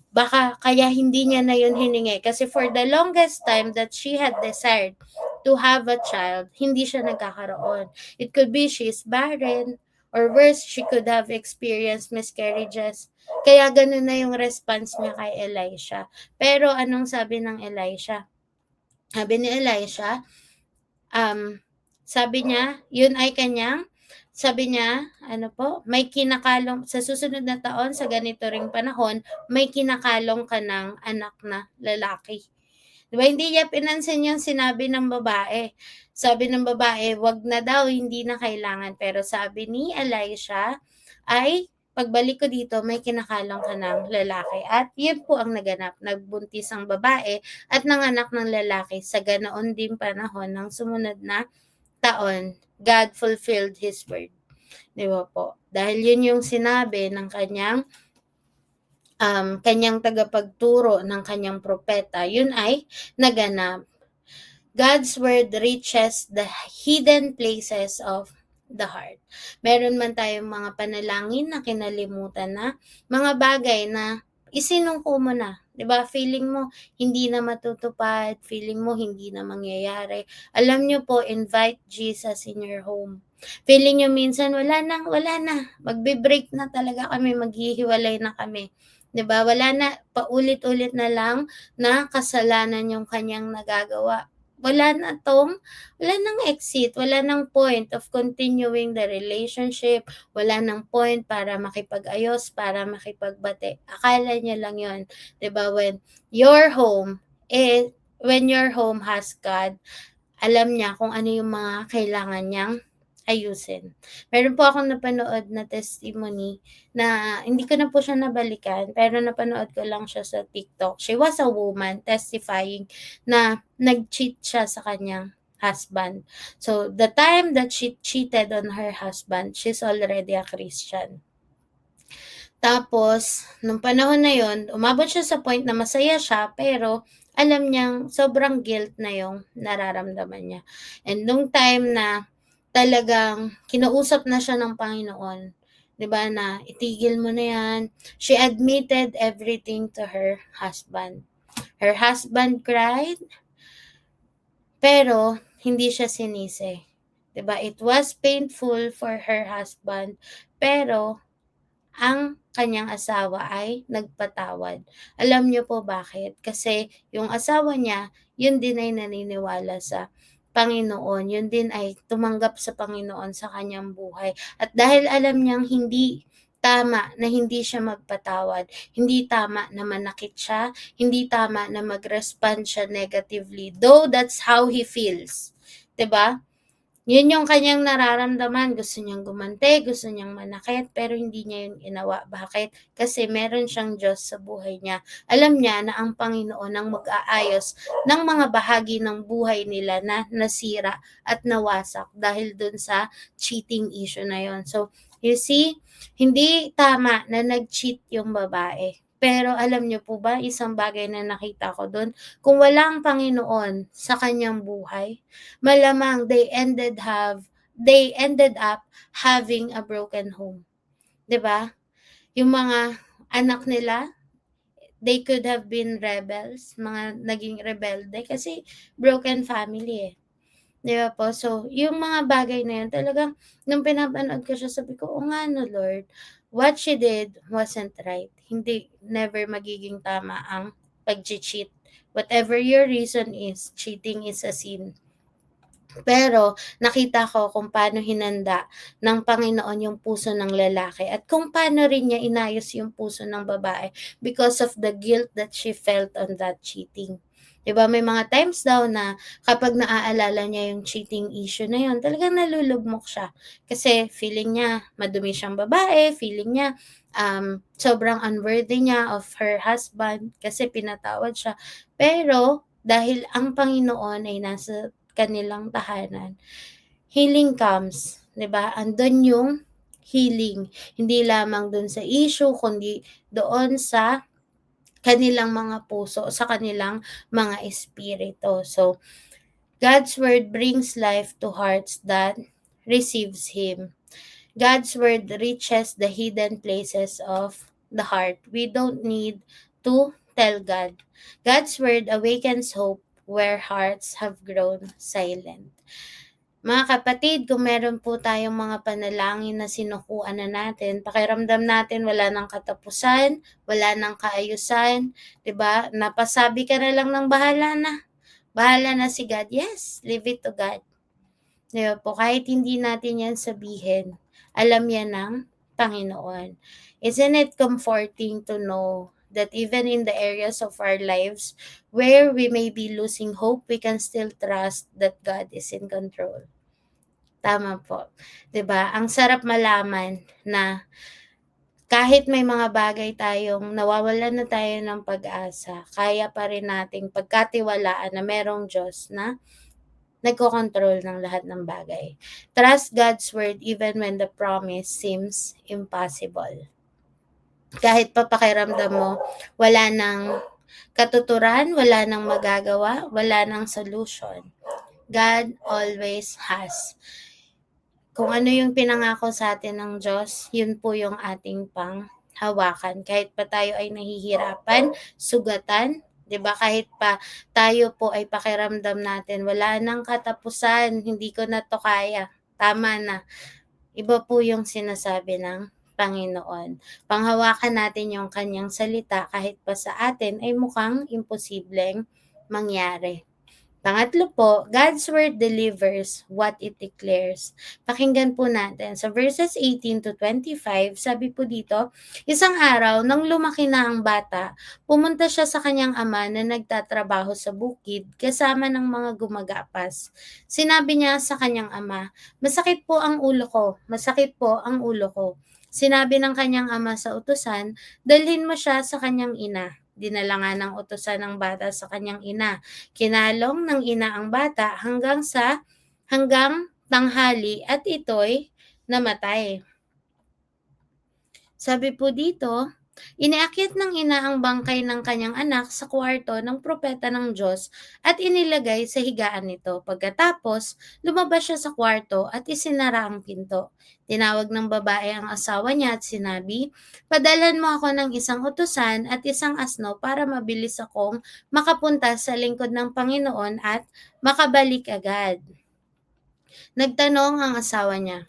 baka kaya hindi niya na yun hiningi. Kasi for the longest time that she had desired to have a child, hindi siya nagkakaroon. It could be she's barren, or worse, she could have experienced miscarriages. Kaya ganun na yung response niya kay Elisha. Pero anong sabi ng Elisha? Sabi ni Elisha, sabi niya, yun ay kanyang, sabi niya, may kinakalong, sa susunod na taon, sa ganito ring panahon, may kinakalong ka ng anak na lalaki. Diba, hindi niya pinansin yung sinabi ng babae. Sabi ng babae, wag na daw, hindi na kailangan. Pero sabi ni Elisha, ay, pagbalik ko dito, may kinakalong ka ng lalaki. At yun po ang naganap. Nagbuntis ang babae at nanganak ng lalaki sa ganoon din panahon ng sumunod na taon. God fulfilled His word. Di ba po? Dahil yun yung sinabi ng kanyang tagapagturo ng kanyang propeta, yun ay naganap. God's word reaches the hidden places of the heart. Meron man tayong mga panalangin na kinalimutan na, mga bagay na isinungko mo na. Diba? Feeling mo hindi na matutupad, feeling mo hindi na mangyayari. Alam nyo po, invite Jesus in your home. Feeling nyo minsan wala na, magbe-break na talaga kami, maghihiwalay na kami. 'Di ba? Wala na, paulit-ulit na lang na kasalanan yung kanyang nagagawa. Wala nang exit, wala nang point of continuing the relationship, wala nang point para makipag-ayos, para makipagbati. Akala niya lang yon, 'di ba? When your home has God, alam niya kung ano yung mga kailangan niyang ayusin. Meron po akong napanood na testimony na hindi ko na po siya nabalikan, pero napanood ko lang siya sa TikTok. She was a woman testifying na nag-cheat siya sa kanyang husband. So, the time that she cheated on her husband, she's already a Christian. Tapos, nung panahon na yon, umabot siya sa point na masaya siya, pero alam niyang sobrang guilt na yung nararamdaman niya. And nung time na talagang kinausap na siya ng Panginoon, 'di ba, na itigil mo na yan, she admitted everything to her husband. Her husband cried, pero hindi siya sinisi. 'Di ba? It was painful for her husband, pero ang kanyang asawa ay nagpatawad. Alam niyo po bakit? Kasi yung asawa niya, yun din ay naniniwala sa Panginoon, yun din ay tumanggap sa Panginoon sa kanyang buhay. At dahil alam niyang hindi tama na hindi siya magpatawad, hindi tama na manakit siya, hindi tama na mag-respond siya negatively, though that's how he feels. 'Di ba? Yun yung kanyang nararamdaman, gusto niyang gumante, gusto niyang manakit, pero hindi niya yun ginawa. Bakit? Kasi meron siyang Diyos sa buhay niya. Alam niya na ang Panginoon ang mag-aayos ng mga bahagi ng buhay nila na nasira at nawasak dahil dun sa cheating issue na yon. So, you see, hindi tama na nag-cheat yung babae. Pero alam niyo po ba, isang bagay na nakita ko dun, kung wala ang Panginoon sa kanyang buhay, malamang they ended up having a broken home. 'Di ba? Yung mga anak nila, they could have been rebels, mga naging rebelde kasi broken family eh. 'Di ba po? So, yung mga bagay na yun, talagang nung pinapanood ko siya, sabi ko, "O nga no, Lord, what she did wasn't right." Hindi, never magiging tama ang pag-cheat. Whatever your reason is, cheating is a sin. Pero nakita ko kung paano hinanda ng Panginoon yung puso ng lalaki at kung paano rin niya inayos yung puso ng babae because of the guilt that she felt on that cheating. 'Di ba, may mga times daw na kapag naaalala niya yung cheating issue na yun, talagang nalulugmok siya. Kasi feeling niya madumi siyang babae, feeling niya sobrang unworthy niya of her husband kasi pinatawad siya. Pero dahil ang Panginoon ay nasa kanilang tahanan, healing comes, 'di ba? Andun yung healing, hindi lamang dun sa issue kundi doon sa kanilang mga puso, sa kanilang mga espiritu. So, God's word brings life to hearts that receives him. God's word reaches the hidden places of the heart. We don't need to tell God. God's word awakens hope where hearts have grown silent. Mga kapatid, kung meron po tayong mga panalangin na sinukuan na natin, pakiramdam natin wala nang katapusan, wala nang kaayusan, 'di ba? Napasabi ka na lang ng bahala na. Bahala na si God. Yes, leave it to God. 'Di ba po? Kahit hindi natin yan sabihin, alam yan ng Panginoon. Isn't it comforting to know that even in the areas of our lives where we may be losing hope, we can still trust that God is in control. Tama po. 'Di ba? Ang sarap malaman na kahit may mga bagay tayong nawawalan na tayo ng pag-asa, kaya pa rin nating pagkatiwalaan na merong Diyos na nagkokontrol ng lahat ng bagay. Trust God's word even when the promise seems impossible. Kahit pa pakiramdam mo, wala nang katuturan, wala nang magagawa, wala nang solution. God always has. Kung ano yung pinangako sa atin ng Diyos, yun po yung ating panghawakan. Kahit pa tayo ay nahihirapan, sugatan, 'di ba? Kahit pa tayo po ay pakiramdam natin wala nang katapusan, hindi ko na 'to kaya. Tama na. Iba po yung sinasabi ng Panginoon. Panghawakan natin yung kanyang salita kahit pa sa atin ay mukhang imposibleng mangyari. Pangatlo po, God's word delivers what it declares. Pakinggan po natin sa verses 18 to 25, sabi po dito, isang araw nang lumaki na ang bata, pumunta siya sa kanyang ama na nagtatrabaho sa bukid kasama ng mga gumagapas. Sinabi niya sa kanyang ama, masakit po ang ulo ko, masakit po ang ulo ko. Sinabi ng kanyang ama sa utusan, dalhin mo siya sa kanyang ina. Dinala nga ng utusan ng bata sa kanyang ina. Kinalong ng ina ang bata hanggang tanghali at ito'y namatay. Sabi po dito, iniakyat ng ina ang bangkay ng kanyang anak sa kwarto ng propeta ng Diyos at inilagay sa higaan nito. Pagkatapos, lumabas siya sa kwarto at isinara ang pinto. Tinawag ng babae ang asawa niya at sinabi, "Padalan mo ako ng isang utusan at isang asno para mabilis akong makapunta sa lingkod ng Panginoon at makabalik agad." Nagtanong ang asawa niya,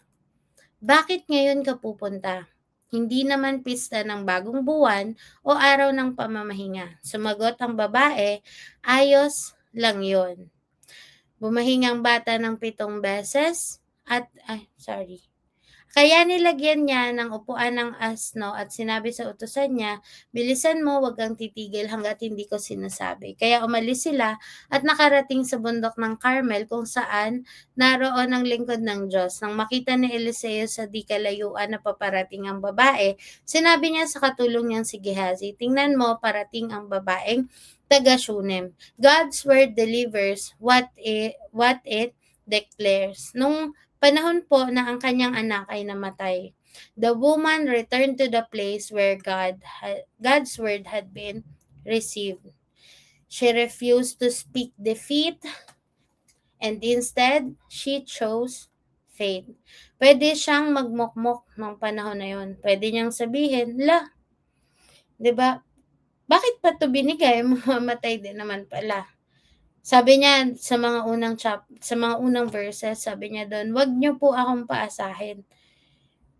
"Bakit ngayon ka pupunta? Hindi naman pista ng bagong buwan o araw ng pamamahinga." Sumagot ang babae, "Ayos lang yun." Bumahinga ang bata ng 7 beses Kaya nilagyan niya ng upuan ng asno at sinabi sa utusan niya, "Bilisan mo, wag kang titigil hanggat hindi ko sinasabi." Kaya umalis sila at nakarating sa bundok ng Carmel kung saan naroon ang lingkod ng Diyos. Nang makita ni Eliseo sa di kalayuan na paparating ang babae, sinabi niya sa katulong niyang si Gehazi, "Tingnan mo, parating ang babaeng taga Shunem." God's word delivers what it declares. Nung panahon po na ang kanyang anak ay namatay, the woman returned to the place where God's word had been received. She refused to speak defeat and instead, she chose faith. Pwede siyang magmukmok ng panahon na yun. Pwede niyang sabihin, 'di ba? Bakit pa 'to binigay? Mamamatay din naman pala. Sabi niya sa mga unang verses, sabi niya doon, "Wag niyo po akong paasahin."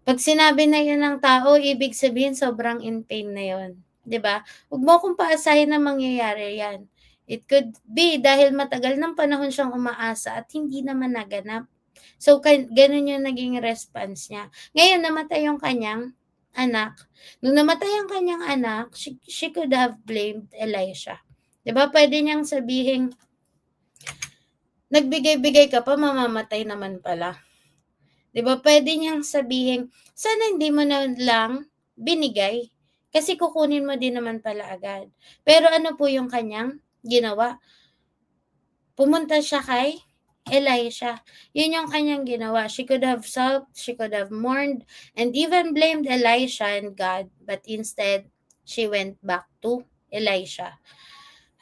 Pag sinabi na 'yun ng tao, ibig sabihin sobrang in pain na 'yun, 'di ba? "Wag mo akong paasahin na mangyayari 'yan." It could be dahil matagal ng panahon siyang umaasa at hindi naman naganap. So, gano'n 'yung naging response niya. Ngayon namatay 'yung kanyang anak. Nung namatay ang kanyang anak, she could have blamed Elisha. 'Di ba, puwede niyang sabihing, "Nagbigay-bigay ka pa, mamamatay naman pala." 'Di ba, puwede niyang sabihin, "Sana hindi mo na lang binigay, kasi kukunin mo din naman pala agad." Pero ano po yung kanyang ginawa? Pumunta siya kay Elisha. Yun yung kanyang ginawa. She could have sulked, she could have mourned, and even blamed Elisha and God, but instead, she went back to Elisha.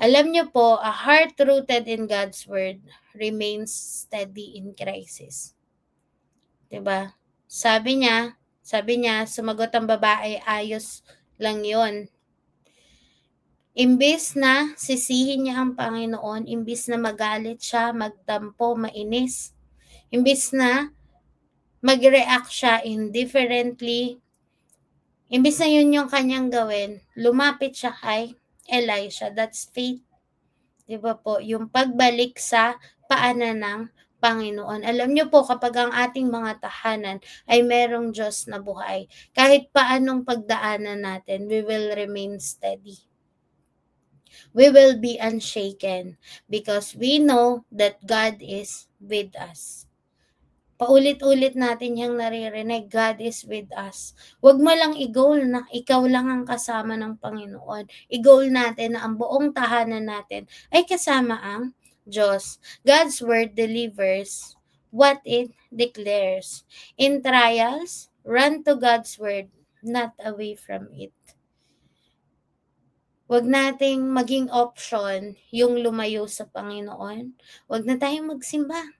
Alam niyo po, a heart rooted in God's word remains steady in crisis. 'Di ba? Sabi niya, sumagot ang babae, "Ayos lang 'yon." Imbes na sisihin niya ang Panginoon, imbes na magalit siya, magtampo, mainis, imbes na mag-react siya indifferently, imbes na 'yun yung kanyang gawin, lumapit siya kay Elisha. That's faith. 'Di ba po, yung pagbalik sa paanan ng Panginoon. Alam niyo po, kapag ang ating mga tahanan ay merong Diyos na buhay, kahit paanong pagdaanan natin, we will remain steady. We will be unshaken because we know that God is with us. Paulit-ulit natin yung naririnig, God is with us. Huwag mo lang i-goal na ikaw lang ang kasama ng Panginoon. I-goal natin na ang buong tahanan natin ay kasama ang Diyos. God's word delivers what it declares. In trials, run to God's word, not away from it. Huwag nating maging option yung lumayo sa Panginoon. Huwag na tayong magsimba.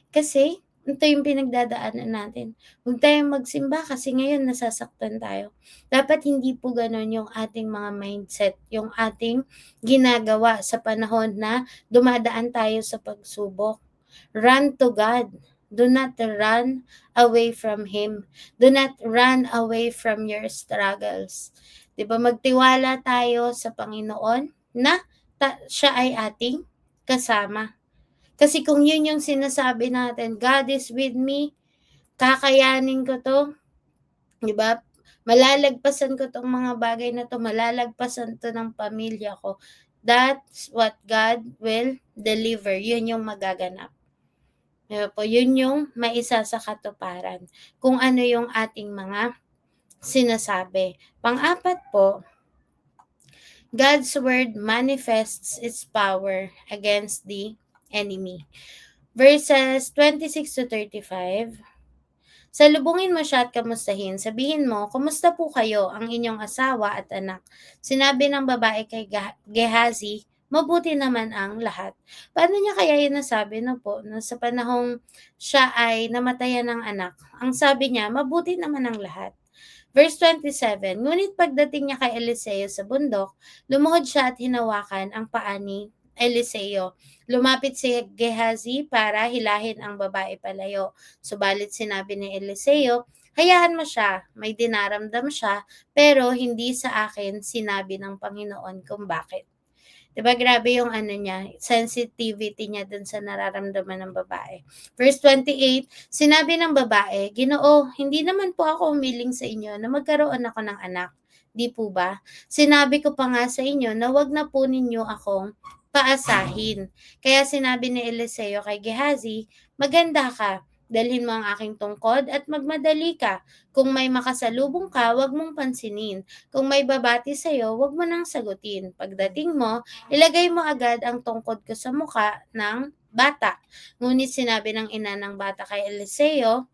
Kasi ito yung pinagdadaanan natin. Huwag tayong magsimba kasi ngayon nasasaktan tayo. Dapat hindi po gano'n yung ating mga mindset, yung ating ginagawa sa panahon na dumadaan tayo sa pagsubok. Run to God, Do not run away from Him. Do not run away from your struggles. 'Di ba? Magtiwala tayo sa Panginoon na siya ay ating kasama. Kasi kung yun yung sinasabi natin, God is with me, kakayanin ko to, 'di ba? Malalagpasan ko tong mga bagay na to, malalagpasan to ng pamilya ko. That's what God will deliver. Yun yung magaganap. Diba po? Yun yung maisa sa katuparan. Kung ano yung ating mga sinasabi. Pang-apat po, God's word manifests its power against the enemy. Verses 26 to 35. Salubungin mo siya at kamustahin. Sabihin mo, kumusta po kayo, ang inyong asawa at anak? Sinabi ng babae kay Gehazi, mabuti naman ang lahat. Paano niya kaya yun nasabi na po, na sa panahong siya ay namatayan ng anak? Ang sabi niya, mabuti naman ang lahat. Verse 27, ngunit pagdating niya kay Eliseo sa bundok, lumuhod siya at hinawakan ang paa ni Eliseo. Lumapit si Gehazi para hilahin ang babae palayo. Subalit sinabi ni Eliseo, hayaan mo siya, may dinaramdam siya, pero hindi sa akin sinabi ng Panginoon kung bakit. Diba grabe yung sensitivity niya dun sa nararamdaman ng babae. Verse 28, sinabi ng babae, Ginoo, hindi naman po ako umiling sa inyo na magkaroon ako ng anak. Di po ba? Sinabi ko pa nga sa inyo na wag na po ninyo akong paasahin. Kaya sinabi ni Eliseo kay Gehazi, maganda ka, dalhin mo ang aking tungkod at magmadali ka. Kung may makasalubong ka, wag mong pansinin. Kung may babati sa'yo, wag mo nang sagutin. Pagdating mo, ilagay mo agad ang tungkod ko sa muka ng bata. Ngunit sinabi ng ina ng bata kay Eliseo,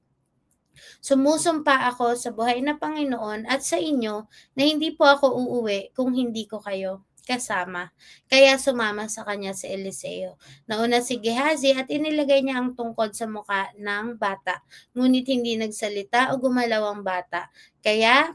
sumusumpa ako sa buhay na Panginoon at sa inyo na hindi po ako uuwi kung hindi ko kayo kasama. Kaya sumama sa kanya si Eliseo. Nauna si Gehazi at inilagay niya ang tungkod sa muka ng bata. Ngunit hindi nagsalita o gumalaw ang bata. Kaya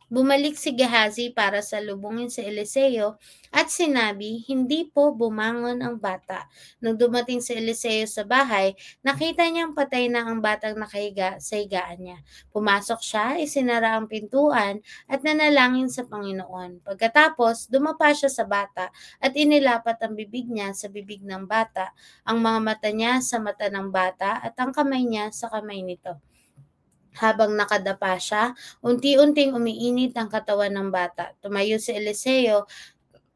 bumalik si Gehazi para salubungin si Eliseo at sinabi, hindi po bumangon ang bata. Nung dumating si Eliseo sa bahay, nakita niyang patay na ang batang nakahiga sa higaan niya. Pumasok siya, isinara ang pintuan at nanalangin sa Panginoon. Pagkatapos, dumapa siya sa bata at inilapat ang bibig niya sa bibig ng bata, ang mga mata niya sa mata ng bata at ang kamay niya sa kamay nito. Habang nakadapa siya, unti-unting umiinit ang katawan ng bata. Tumayo si Eliseo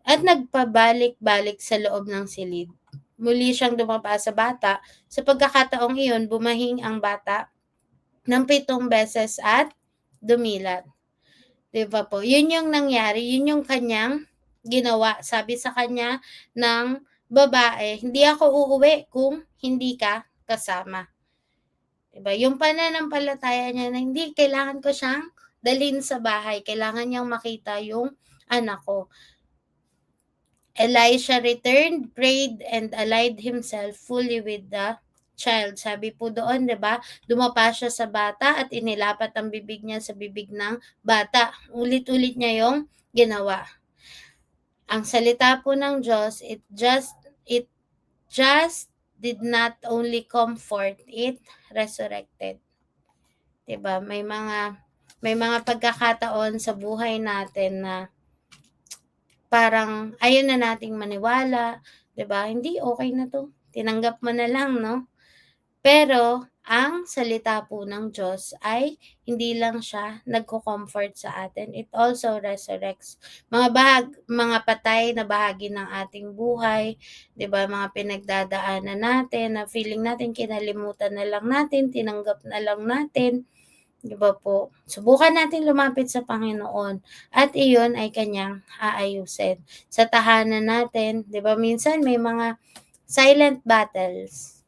at nagpabalik-balik sa loob ng silid. Muli siyang dumapa sa bata. Sa pagkakataong iyon, bumahing ang bata ng 7 beses at dumilat. Diba po? Yun yung nangyari. Yun yung kanyang ginawa. Sabi sa kanya ng babae, hindi ako uuwi kung hindi ka kasama. Diba? Yung pananampalataya niya na hindi kailangan ko siyang dalhin sa bahay. Kailangan niyang makita yung anak ko. Elisha returned, prayed, and allied himself fully with the child. Sabi po doon, diba? Dumapa siya sa bata at inilapat ang bibig niya sa bibig ng bata. Ulit-ulit niya yung ginawa. Ang salita po ng Diyos, it just did not only comfort, it resurrected. Diba? May mga pagkakataon sa buhay natin na parang ayaw na nating maniwala, 'di ba? Hindi, okay na 'to. Tinanggap mo na lang, no? Pero ang salita po ng Diyos ay hindi lang siya nagko-comfort sa atin, it also resurrects mga patay na bahagi ng ating buhay, 'di ba? Mga pinagdadaanan natin na feeling natin kinalimutan na lang natin, tinanggap na lang natin. Di ba po? Subukan natin lumapit sa Panginoon at iyon ay kanyang aayusin. Sa tahanan natin, di ba minsan may mga silent battles.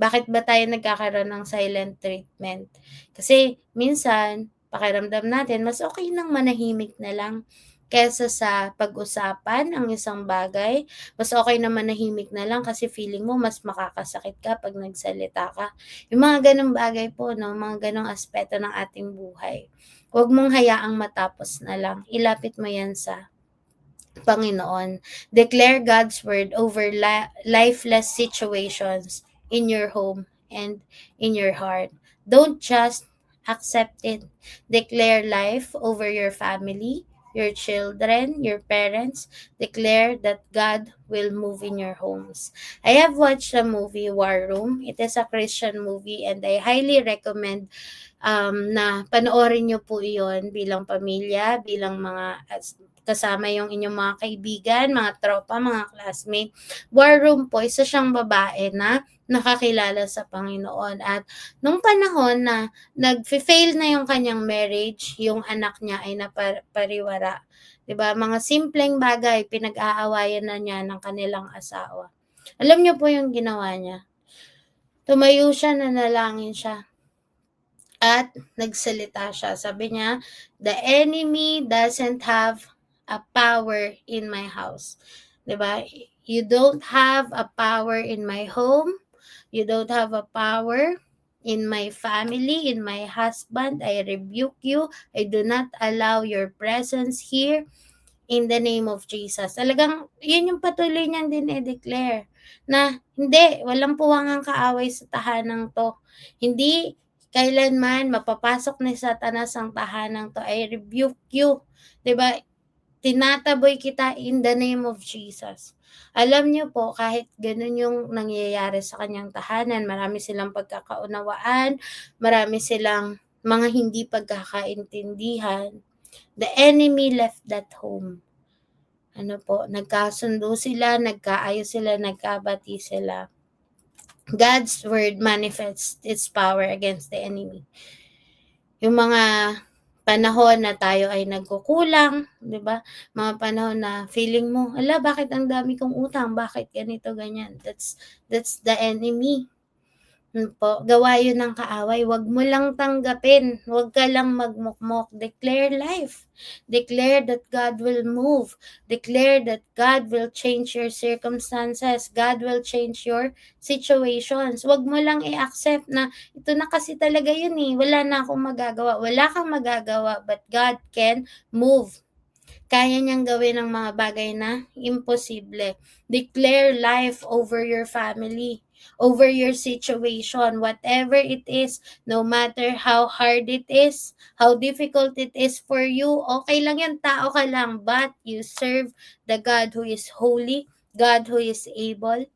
Bakit ba tayo nagkakaroon ng silent treatment? Kasi minsan, pakiramdam natin, mas okay nang manahimik na lang kesa sa pag-usapan ang isang bagay. Mas okay na manahimik na lang kasi feeling mo mas makakasakit ka pag nagsalita ka. Yung mga ganong bagay po, no? Mga ganong aspeto ng ating buhay. Huwag mong hayaang matapos na lang. Ilapit mo yan sa Panginoon. Declare God's word over lifeless situations in your home and in your heart. Don't just accept it. Declare life over your family, your children, your parents. Declare that God will move in your homes. I have watched the movie War Room. It is a Christian movie and I highly recommend na panoorin niyo po iyon bilang pamilya, bilang kasama yung inyong mga kaibigan, mga tropa, mga classmate. War Room po, isa siyang babae na nakakilala sa Panginoon. At nung panahon na nag-fail na yung kanyang marriage, yung anak niya ay napariwara. 'Di ba? Mga simpleng bagay, pinag-aawayan na niya ng kanilang asawa. Alam niyo po yung ginawa niya? Tumayo siya, nanalangin siya. At nagsalita siya. Sabi niya, the enemy doesn't have a power in my house. 'Di ba? You don't have a power in my home. You don't have a power in my family, in my husband. I rebuke you. I do not allow your presence here in the name of Jesus. Talagang, yun yung patuloy niyang dinedeclare na hindi, walang puwangang kaaway sa tahanang to. Hindi kailanman mapapasok ni Satanas ang tahanang to. I rebuke you. 'Di ba? Tinataboy kita in the name of Jesus. Alam niyo po, kahit ganun yung nangyayari sa kanyang tahanan, marami silang pagkakaunawaan, marami silang mga hindi pagkakaintindihan. The enemy left that home. Nagkasundo sila, nagkaayos sila, nagkabati sila. God's word manifests its power against the enemy. Yung mga panahon na tayo ay nagkukulang, 'di ba? Mga panahon na feeling mo, ala, bakit ang dami kong utang? Bakit ganito, ganyan? That's the enemy. Gawa yun ng kaaway. Huwag mo lang tanggapin. Huwag ka lang magmukmok. Declare life. Declare that God will move. Declare that God will change your circumstances. God will change your situations. Huwag mo lang i-accept na ito na kasi talaga yun eh. Wala na akong magagawa. Wala kang magagawa, but God can move. Kaya niyang gawin ang mga bagay na imposible. Declare life over your family, over your situation, whatever it is, no matter how hard it is, how difficult it is for you, okay lang yan, tao ka lang, but you serve the God who is holy, God who is able.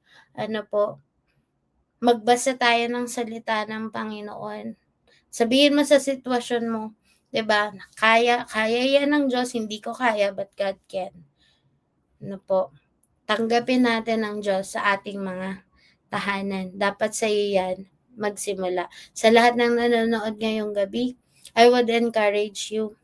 Magbasa tayo ng salita ng Panginoon. Sabihin mo sa sitwasyon mo, 'di ba? Kaya yan ng Diyos, hindi ko kaya, but God can. Tanggapin natin ang Diyos sa ating mga tahanan. Dapat sa iyo yan magsimula. Sa lahat ng nanonood ngayong gabi, I would encourage you.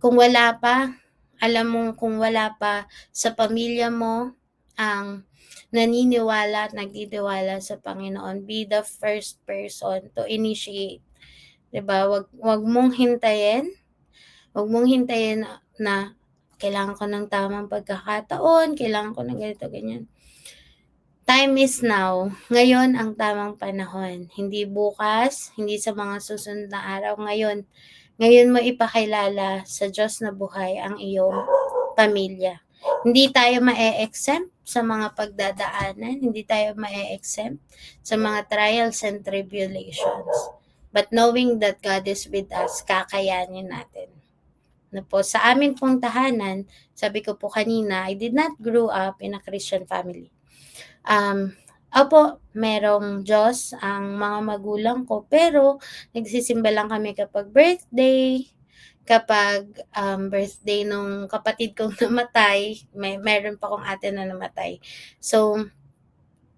Kung wala pa, alam mo, kung wala pa sa pamilya mo ang naniniwala at nagtitiwala sa Panginoon, be the first person to initiate. 'Di ba? Wag mong hintayin. Wag mong hintayin na kailangan ko ng tamang pagkakataon, kailangan ko ng ganito, ganyan. Time is now. Ngayon ang tamang panahon. Hindi bukas, hindi sa mga susunod na araw. Ngayon mo ipakilala sa Diyos na buhay ang iyong pamilya. Hindi tayo ma-exempt sa mga pagdadaanan, hindi tayo ma-exempt sa mga trials and tribulations. But knowing that God is with us, kakayanin natin. Sa amin pong tahanan, sabi ko po kanina, I did not grow up in a Christian family. Merong Diyos ang mga magulang ko, pero nagsisimba lang kami kapag birthday, kapag birthday nung kapatid kong namatay, meron pa akong ate na namatay. So,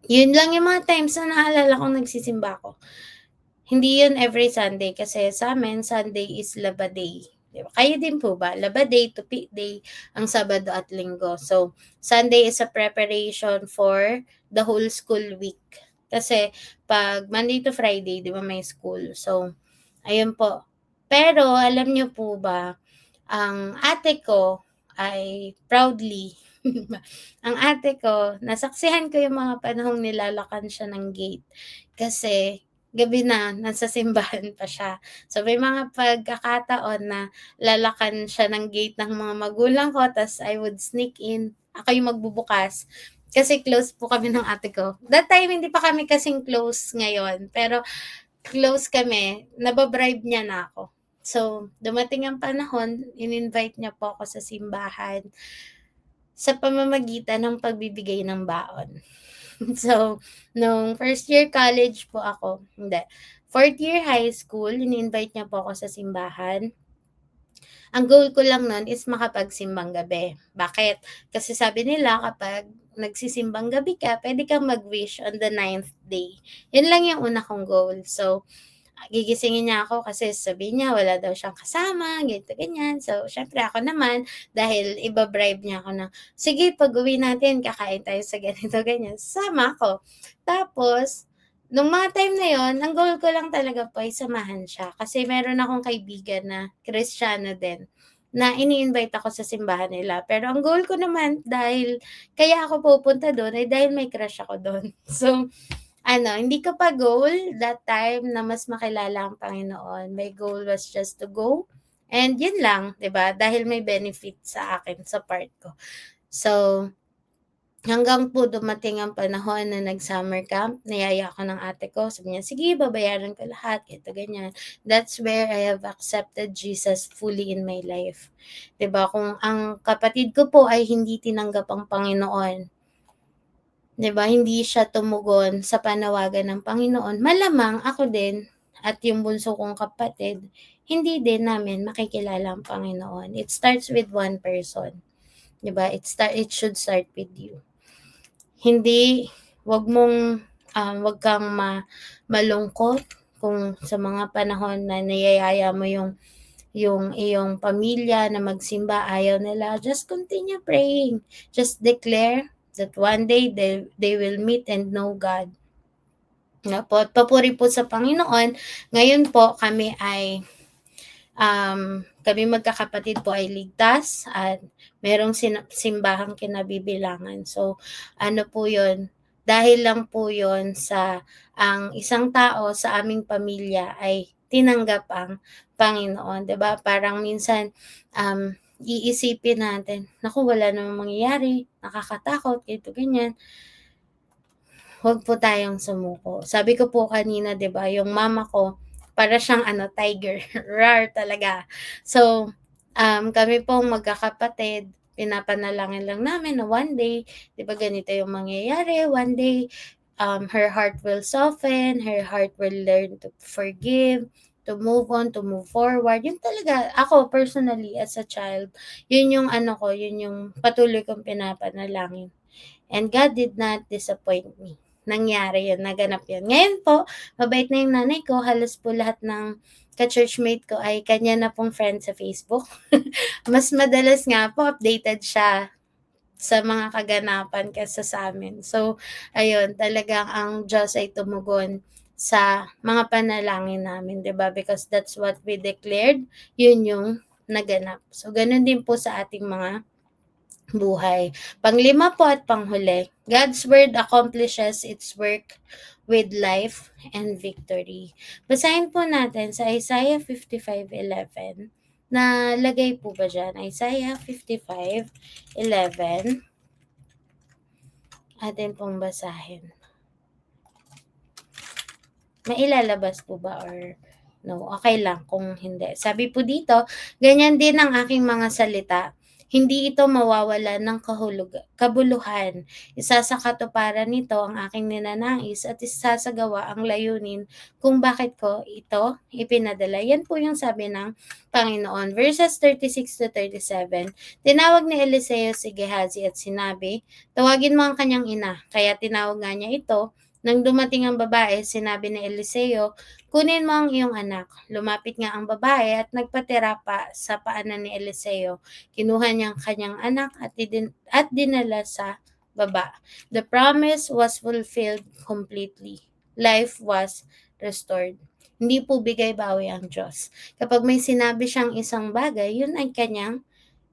yun lang yung mga times na naalala kong nagsisimba ako. Hindi yun every Sunday kasi sa amin, Sunday is Laba Day. Diba? Kayo din po ba? Laba Day, Tupi Day, ang Sabado at Linggo. So, Sunday is a preparation for the whole school week. Kasi pag Monday to Friday, di ba, may school. So, ayun po. Pero, alam nyo po ba, ang ate ko ay proudly, ang ate ko, nasaksihan ko yung mga panahong nilalakan siya ng gate. Kasi, gabi na, nasa simbahan pa siya. So, may mga pagkakataon na lalakan siya ng gate ng mga magulang ko, tas I would sneak in. Ako yung magbubukas. Kasi close po kami ng ate ko. That time, hindi pa kami kasing close ngayon. Pero close kami, nababribe niya na ako. So, dumating ang panahon, in-invite niya po ako sa simbahan sa pamamagitan ng pagbibigay ng baon. So, nung first year college po ako, hindi, fourth year high school, in-invite niya po ako sa simbahan. Ang goal ko lang nun is makapagsimbang gabi. Bakit? Kasi sabi nila kapag nagsisimbang gabi ka, pwede kang mag-wish on the 9th day. Yun lang yung una kong goal. So, gigisingin niya ako kasi sabihin niya wala daw siyang kasama, ganito, ganyan. So, syempre ako naman, dahil iba-bribe niya ako na, sige, pag-uwi natin, kakain tayo sa ganito, ganyan. Sama ako. Tapos, nung mga time na yon, ang goal ko lang talaga po ay samahan siya. Kasi meron akong kaibigan na Kristiyano din na ini-invite ako sa simbahan nila. Pero ang goal ko naman, dahil kaya ako pupunta doon, ay dahil may crush ako doon. So, hindi ko pa goal that time na mas makilala ang Panginoon. My goal was just to go. And yun lang, 'di ba? Dahil may benefit sa akin sa part ko. So, hanggang po dumating ang panahon na nag-summer camp, niyaya ako ng ate ko. Sabi niya, sige, babayaran ko lahat, ito, ganyan. That's where I have accepted Jesus fully in my life. 'Di ba? Kung ang kapatid ko po ay hindi tinanggap ang Panginoon, 'di ba, hindi siya tumugon sa panawagan ng Panginoon, malamang ako din at yung bunso kong kapatid, hindi din namin makikilala ang Panginoon. It starts with one person, 'di ba? It should start with you. Hindi, wag kang malungkot kung sa mga panahon na niyayaya mo yung iyong pamilya na magsimba, ayaw nila. Just continue praying. Just declare that one day they will meet and know God. Nga po, at papuri po sa Panginoon. Ngayon po kami ay kami magkakapatid po ay ligtas at merong simbahang kinabibilangan. So, ano po yun? Dahil lang po yun sa ang isang tao sa aming pamilya ay tinanggap ang Panginoon. 'Di ba? Parang minsan, iisipin natin, naku, wala namang mangyayari, nakakatakot, ito, ganyan. Huwag po tayong sumuko. Sabi ko po kanina, 'di ba, yung mama ko, para siyang tiger, rar talaga. So, kami pong magkakapatid, pinapanalangin lang namin na one day, 'di ba, ganito yung mangyayari, one day, her heart will soften, her heart will learn to forgive, to move on, to move forward. Yun talaga, ako personally as a child, yun yung yun yung patuloy kong pinapanalangin. And God did not disappoint me. Nangyari yun, naganap yun. Ngayon po, mabait na yung nanay ko, halos po lahat ng ka-churchmate ko ay kanya na pong friend sa Facebook. Mas madalas nga po, updated siya sa mga kaganapan kaysa sa amin. So, ayun, talagang ang Diyos ay tumugon sa mga panalangin namin, 'di ba? Because that's what we declared, yun yung naganap. So, ganun din po sa ating mga buhay. Panglima po at panghuli, God's word accomplishes its work with life and victory. Basahin po natin sa Isaiah 55:11. Nalagay po ba dyan? Isaiah 55:11. Atin pong basahin. Mailalabas po ba or no? Okay lang kung hindi. Sabi po dito, ganyan din ang aking mga salita. Hindi ito mawawala ng kabuluhan. Isa sa katuparan nito ang aking ninanais at isasagawa ang layunin kung bakit ko ito ipinadala. Yan po yung sabi ng Panginoon. Verses 36 to 37. Tinawag ni Eliseo si Gehazi at sinabi, tawagin mo ang kanyang ina. Kaya tinawag nga niya ito. Nang dumating ang babae, sinabi ni Eliseo, kunin mo ang iyong anak. Lumapit nga ang babae at nagpatira pa sa paanan ni Eliseo. Kinuha niya ang kanyang anak at dinala sa baba. The promise was fulfilled completely. Life was restored. Hindi po bigay bawi ang Diyos. Kapag may sinabi siyang isang bagay, yun ay kanyang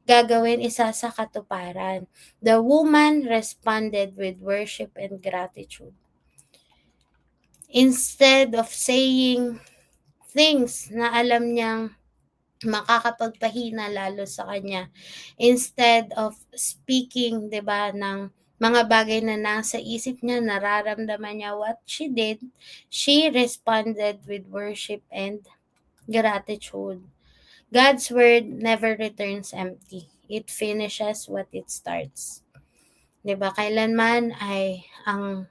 gagawin, isa sa katuparan. The woman responded with worship and gratitude. Instead of saying things na alam niyang makakapagpahina lalo sa kanya, instead of speaking, 'di ba, ng mga bagay na nasa isip niya, nararamdaman niya what she did, she responded with worship and gratitude. God's word never returns empty. It finishes what it starts. 'Di ba? Kailanman ay ang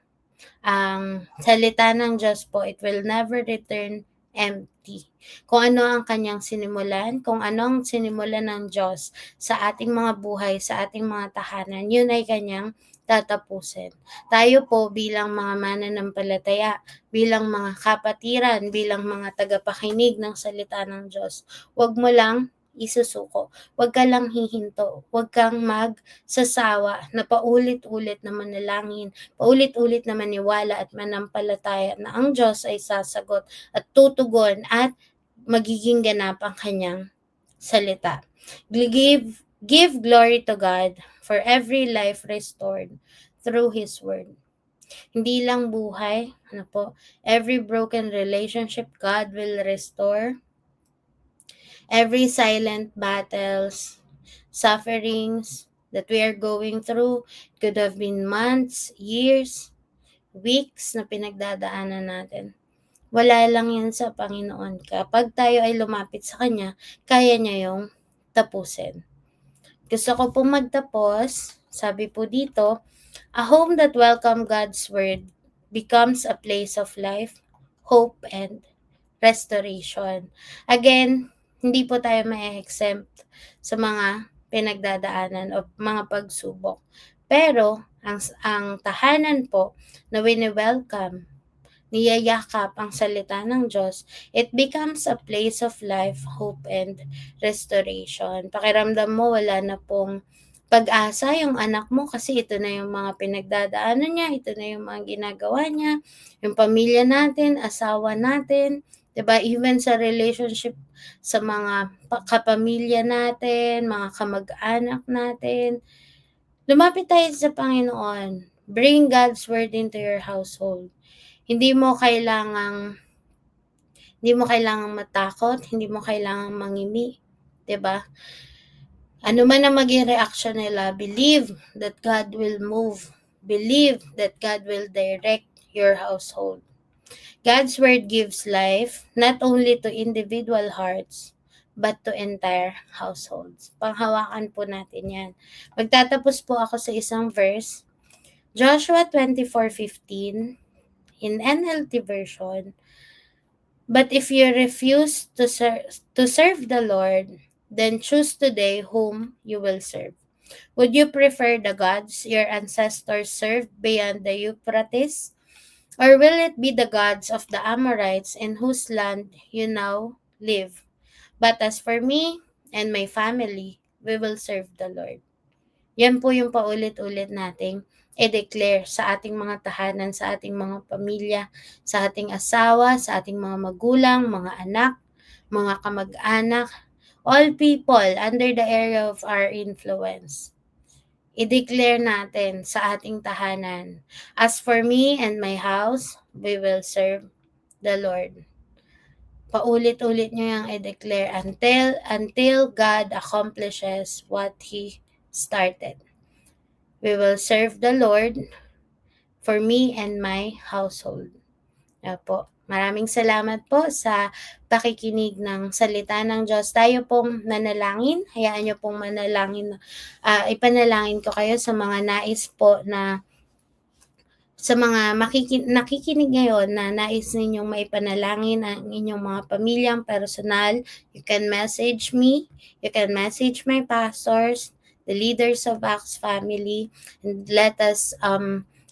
salita ng Diyos po, it will never return empty. Kung ano ang kanyang sinimulan, kung anong sinimulan ng Diyos sa ating mga buhay, sa ating mga tahanan, yun ay kanyang tatapusin. Tayo po bilang mga mananampalataya, bilang mga kapatiran, bilang mga tagapakinig ng salita ng Diyos, huwag mo lang isusuko. Huwag ka lang hihinto. Huwag kang magsasawa na paulit-ulit na manalangin, paulit-ulit na maniwala at manampalataya na ang Diyos ay sasagot at tutugon at magiging ganap ang kanyang salita. Give glory to God for every life restored through His Word. Hindi lang buhay, every broken relationship God will restore. Every silent battles, sufferings that we are going through, could have been months, years, weeks na pinagdadaanan natin. Wala lang yan sa Panginoon. Kapag tayo ay lumapit sa Kanya, kaya niya yung tapusin. Gusto ko pong magtapos, sabi po dito, a home that welcomes God's Word becomes a place of life, hope, and restoration. Again, hindi po tayo ma-exempt sa mga pinagdadaanan o mga pagsubok. Pero, ang tahanan po na wini-welcome, niyayakap ang salita ng Diyos, it becomes a place of life, hope, and restoration. Pakiramdam mo, wala na pong pag-asa yung anak mo kasi ito na yung mga pinagdadaanan niya, ito na yung mga ginagawa niya, yung pamilya natin, asawa natin, 'di ba? Even sa relationship sa mga kapamilya natin, mga kamag-anak natin, lumapit tayo sa Panginoon. Bring God's word into your household. Hindi mo kailangang matakot, hindi mo kailangang mangimi, 'di ba? Ano man ang maging reaction nila, believe that God will move. Believe that God will direct your household. God's word gives life not only to individual hearts, but to entire households. Panghawakan po natin yan. Magtatapos po ako sa isang verse. Joshua 24:15 in NLT version. But if you refuse to serve the Lord, then choose today whom you will serve. Would you prefer the gods your ancestors served beyond the Euphrates? Or will it be the gods of the Amorites in whose land you now live? But as for me and my family, we will serve the Lord. Yan po yung paulit-ulit nating i-declare sa ating mga tahanan, sa ating mga pamilya, sa ating asawa, sa ating mga magulang, mga anak, mga kamag-anak, all people under the area of our influence. I-declare natin sa ating tahanan, as for me and my house, we will serve the Lord. Paulit-ulit nyo yung i-declare until God accomplishes what He started. We will serve the Lord for me and my household. Po. Maraming salamat po sa pakikinig ng salita ng Diyos. Tayo pong nanalangin. Hayaan niyo pong manalangin. Ipanalangin ko kayo sa mga nais po na sa mga nakikinig ngayon na nais ninyong maipanalangin ang inyong mga pamilyang personal. You can message me. You can message my pastors, the leaders of Acts Family, and let us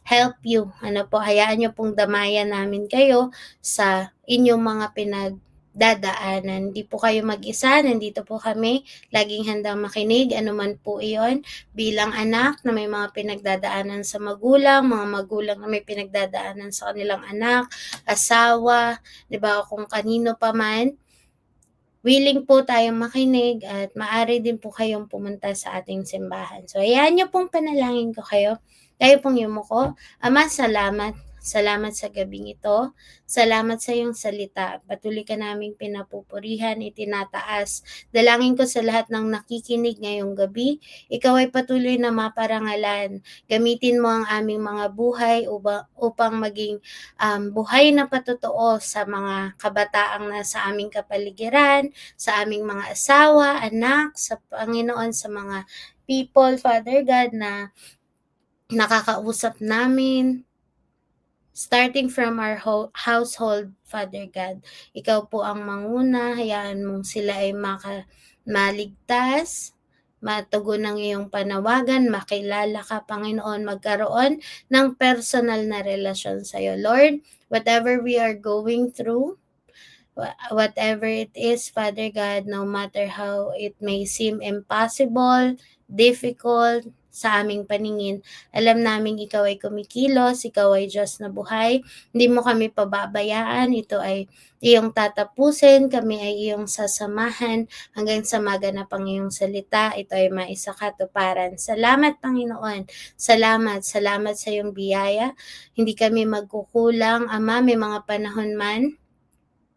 help you. Hayaan nyo pong damayan namin kayo sa inyong mga pinagdadaanan. Hindi po kayo mag-isa, nandito po kami, laging handang makinig, anuman po iyon, bilang anak na may mga pinagdadaanan sa magulang, mga magulang na may pinagdadaanan sa kanilang anak, asawa, di ba, kung kanino pa man, willing po tayong makinig at maaari din po kayong pumunta sa ating simbahan. So, hayaan nyo pong panalangin ko kayo. Tayo pong yumuko. Ama, salamat Salamat sa gabing ito. Salamat sa iyong salita. Patuloy ka naming pinapupurihan, itinataas. Dalangin ko sa lahat ng nakikinig ngayong gabi. Ikaw ay patuloy na maparangalan. Gamitin mo ang aming mga buhay upang maging buhay na patotoo sa mga kabataang nasa aming kapaligiran, sa aming mga asawa, anak, sa Panginoon, sa mga people, Father God, na nakakausap namin. Starting from our household, Father God, ikaw po ang manguna, hayaan mong sila ay maligtas, matugon ng iyong panawagan, makilala ka, Panginoon, magkaroon ng personal na relasyon sa iyo. Lord, whatever we are going through, whatever it is, Father God, no matter how it may seem impossible, difficult, sa aming paningin, alam namin ikaw ay kumikilos, ikaw ay Diyos na buhay, hindi mo kami pababayaan, ito ay iyong tatapusin, kami ay iyong sasamahan hanggang sa maganap ang iyong salita, ito ay maisakatuparan. Salamat, Panginoon, salamat sa iyong biyaya, hindi kami magkukulang, Ama, may mga panahon man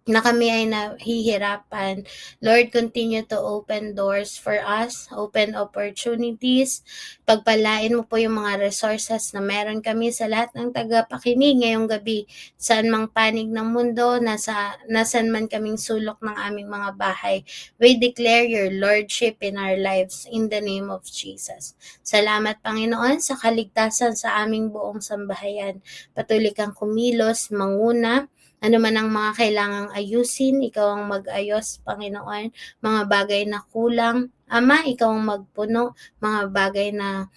na kami ay nahihirapan. Lord, continue to open doors for us, open opportunities. Pagpalain mo po yung mga resources na meron kami sa lahat ng tagapakinig ngayong gabi. Saan mang panig ng mundo, nasan man kaming sulok ng aming mga bahay. We declare your Lordship in our lives in the name of Jesus. Salamat, Panginoon, sa kaligtasan sa aming buong sambahayan. Patuloy kang kumilos, manguna, ano man ang mga kailangang ayusin, ikaw ang mag-ayos, Panginoon. Mga bagay na kulang, Ama, ikaw ang magpuno. Mga bagay na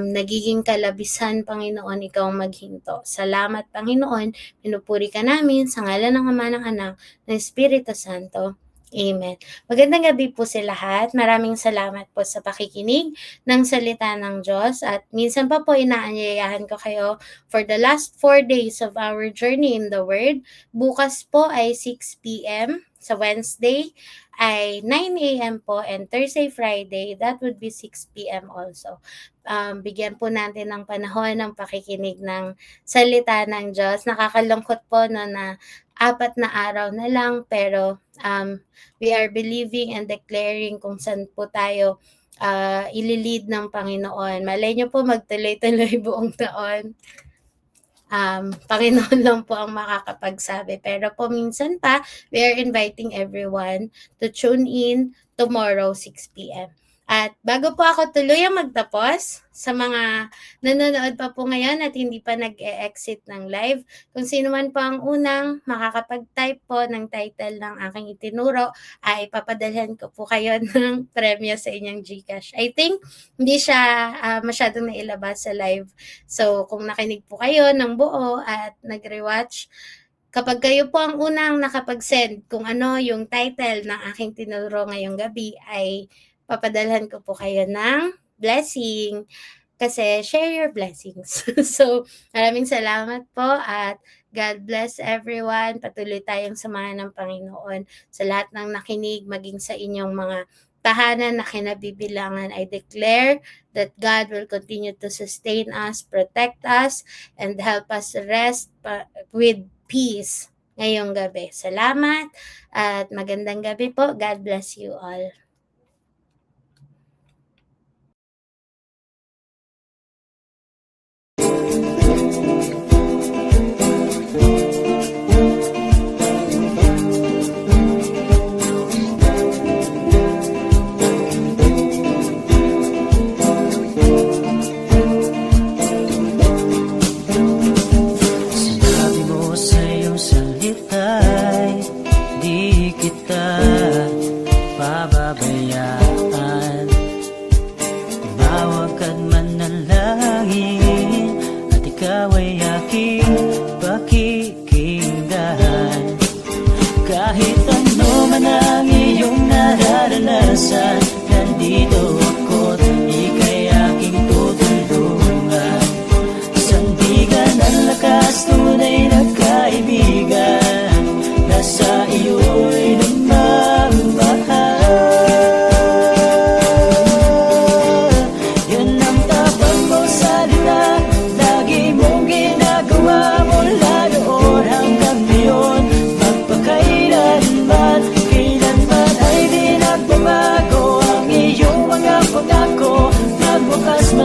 nagiging kalabisan, Panginoon, ikaw ang maghinto. Salamat, Panginoon. Pinupuri ka namin sa ngalan ng Ama, ng Anak, ng Espiritu Santo. Amen. Magandang gabi po sa lahat. Maraming salamat po sa pakikinig ng salita ng Diyos. At minsan pa po inaanyayahan ko kayo for the last 4 days of our journey in the Word. Bukas po ay 6 p.m. Sa Wednesday ay 9 a.m. po, and Thursday, Friday, that would be 6 p.m. also. Bigyan po natin ng panahon ng pakikinig ng salita ng Diyos. Nakakalungkot po na 4 na araw na lang, pero we are believing and declaring kung saan po tayo ililid ng Panginoon. Malay nyo po magtuloy-tuloy buong taon. Panginoon lang po ang makakapagsabi. Pero po minsan pa, we are inviting everyone to tune in tomorrow 6 p.m. At bago po ako tuluyang magtapos, sa mga nanonood pa po ngayon at hindi pa nag-e-exit ng live, kung sino man po ang unang makakapag-type po ng title ng aking itinuro, ay papadalhan ko po kayo ng premyo sa inyong GCash. I think hindi siya masyadong nailabas sa live. So kung nakinig po kayo ng buo at nag-rewatch, kapag kayo po ang unang nakapag-send kung ano yung title ng aking tinuro ngayong gabi, ay papadalhan ko po kayo ng blessing kasi share your blessings. So, maraming salamat po at God bless everyone. Patuloy tayong samahan ng Panginoon sa lahat ng nakinig, maging sa inyong mga tahanan na kinabibilangan. I declare that God will continue to sustain us, protect us, and help us rest with peace ngayong gabi. Salamat at magandang gabi po. God bless you all. Kahit ano man ang iyong nararanasan, nandito ako't ika'y aking tutulungan. Sandigan ang lakas, tunay na kaibigan, nasa iyo'y nagmamahal. Yan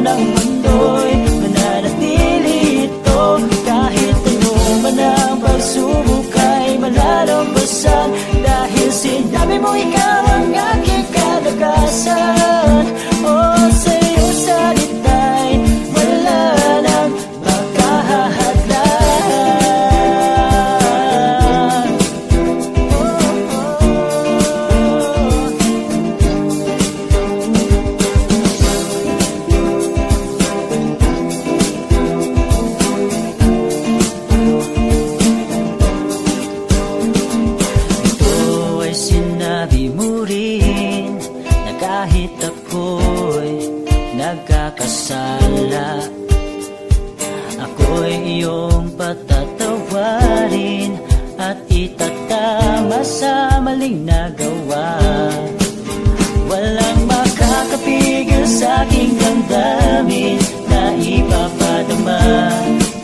man ang mundo'y mananatili ito. Kahit ano man ang pagsubok ay malalampasan, dahil sinabi mo ikaw ang aking kalakasan. O sa iyong salita'y wala nang makahahadlan. Ito ay sinabi mo rin na kahit ako'y nagkakasala, ako'y iyong patatawarin at itatama sa maling nagawa. Walang makakapigil sa aking damdamin na ipapadama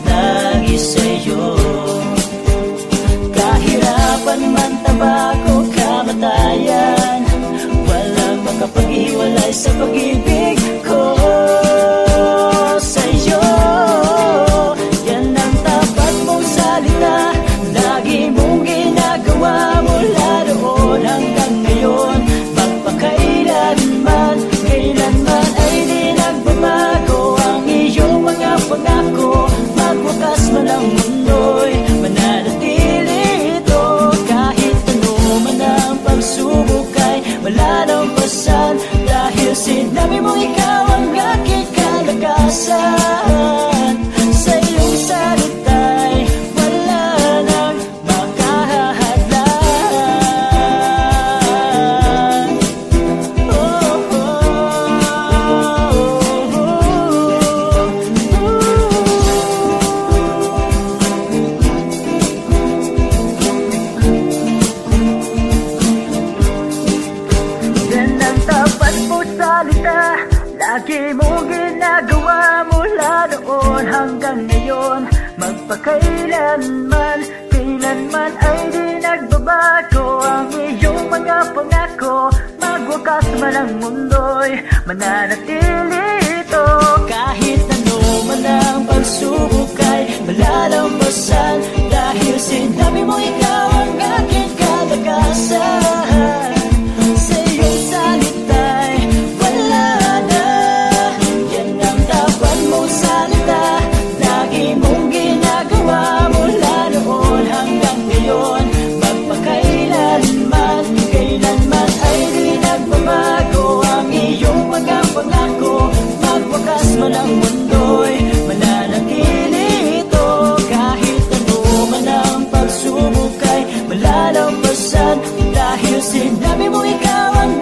lagi sa'yo. Kahirapan man, tabako, kamatayan, walang makapag-iwalay sa pag-ibig ko sa'yo. Yan ang tapat mong salita, lagi mong ginagawa mula noon hanggang ngayon. Magpakailanman, kailanman ay di nagbabago ang iyong mga pangako. Magwakas man ang mundo'y mananatili ito. Kahit ano man ang pagsubok ay malalampasan, dahil sinabi mo ikaw ang aking kalakasan. Sa iyong salita'y wala nang makahahadlan. Oh, oh, yan ang tapat mo salita, lagi mong ginagawa mula noon hanggang ngayon. Magpakailanman, kailanman ay di nagbabago ang iyong mga pangako. Magwakas man ang mundo'y mananatili ito. Kahit ano man ang pagsubok ay malalampasan, dahil sinabi mo ikaw ang aking kalakasan. Sa iyong salita'y wala na, yan ang dapat mong salita, lagi mong ginagawa mula noon hanggang ngayon. Magpakailanman, kailanman ay di nagbabago ang iyong mga pangako. Magwakas man ang mundo'y mananatili ito. Kahit ano man ang pagsubok ay malalampasan, dahil sinabi mo ikaw ang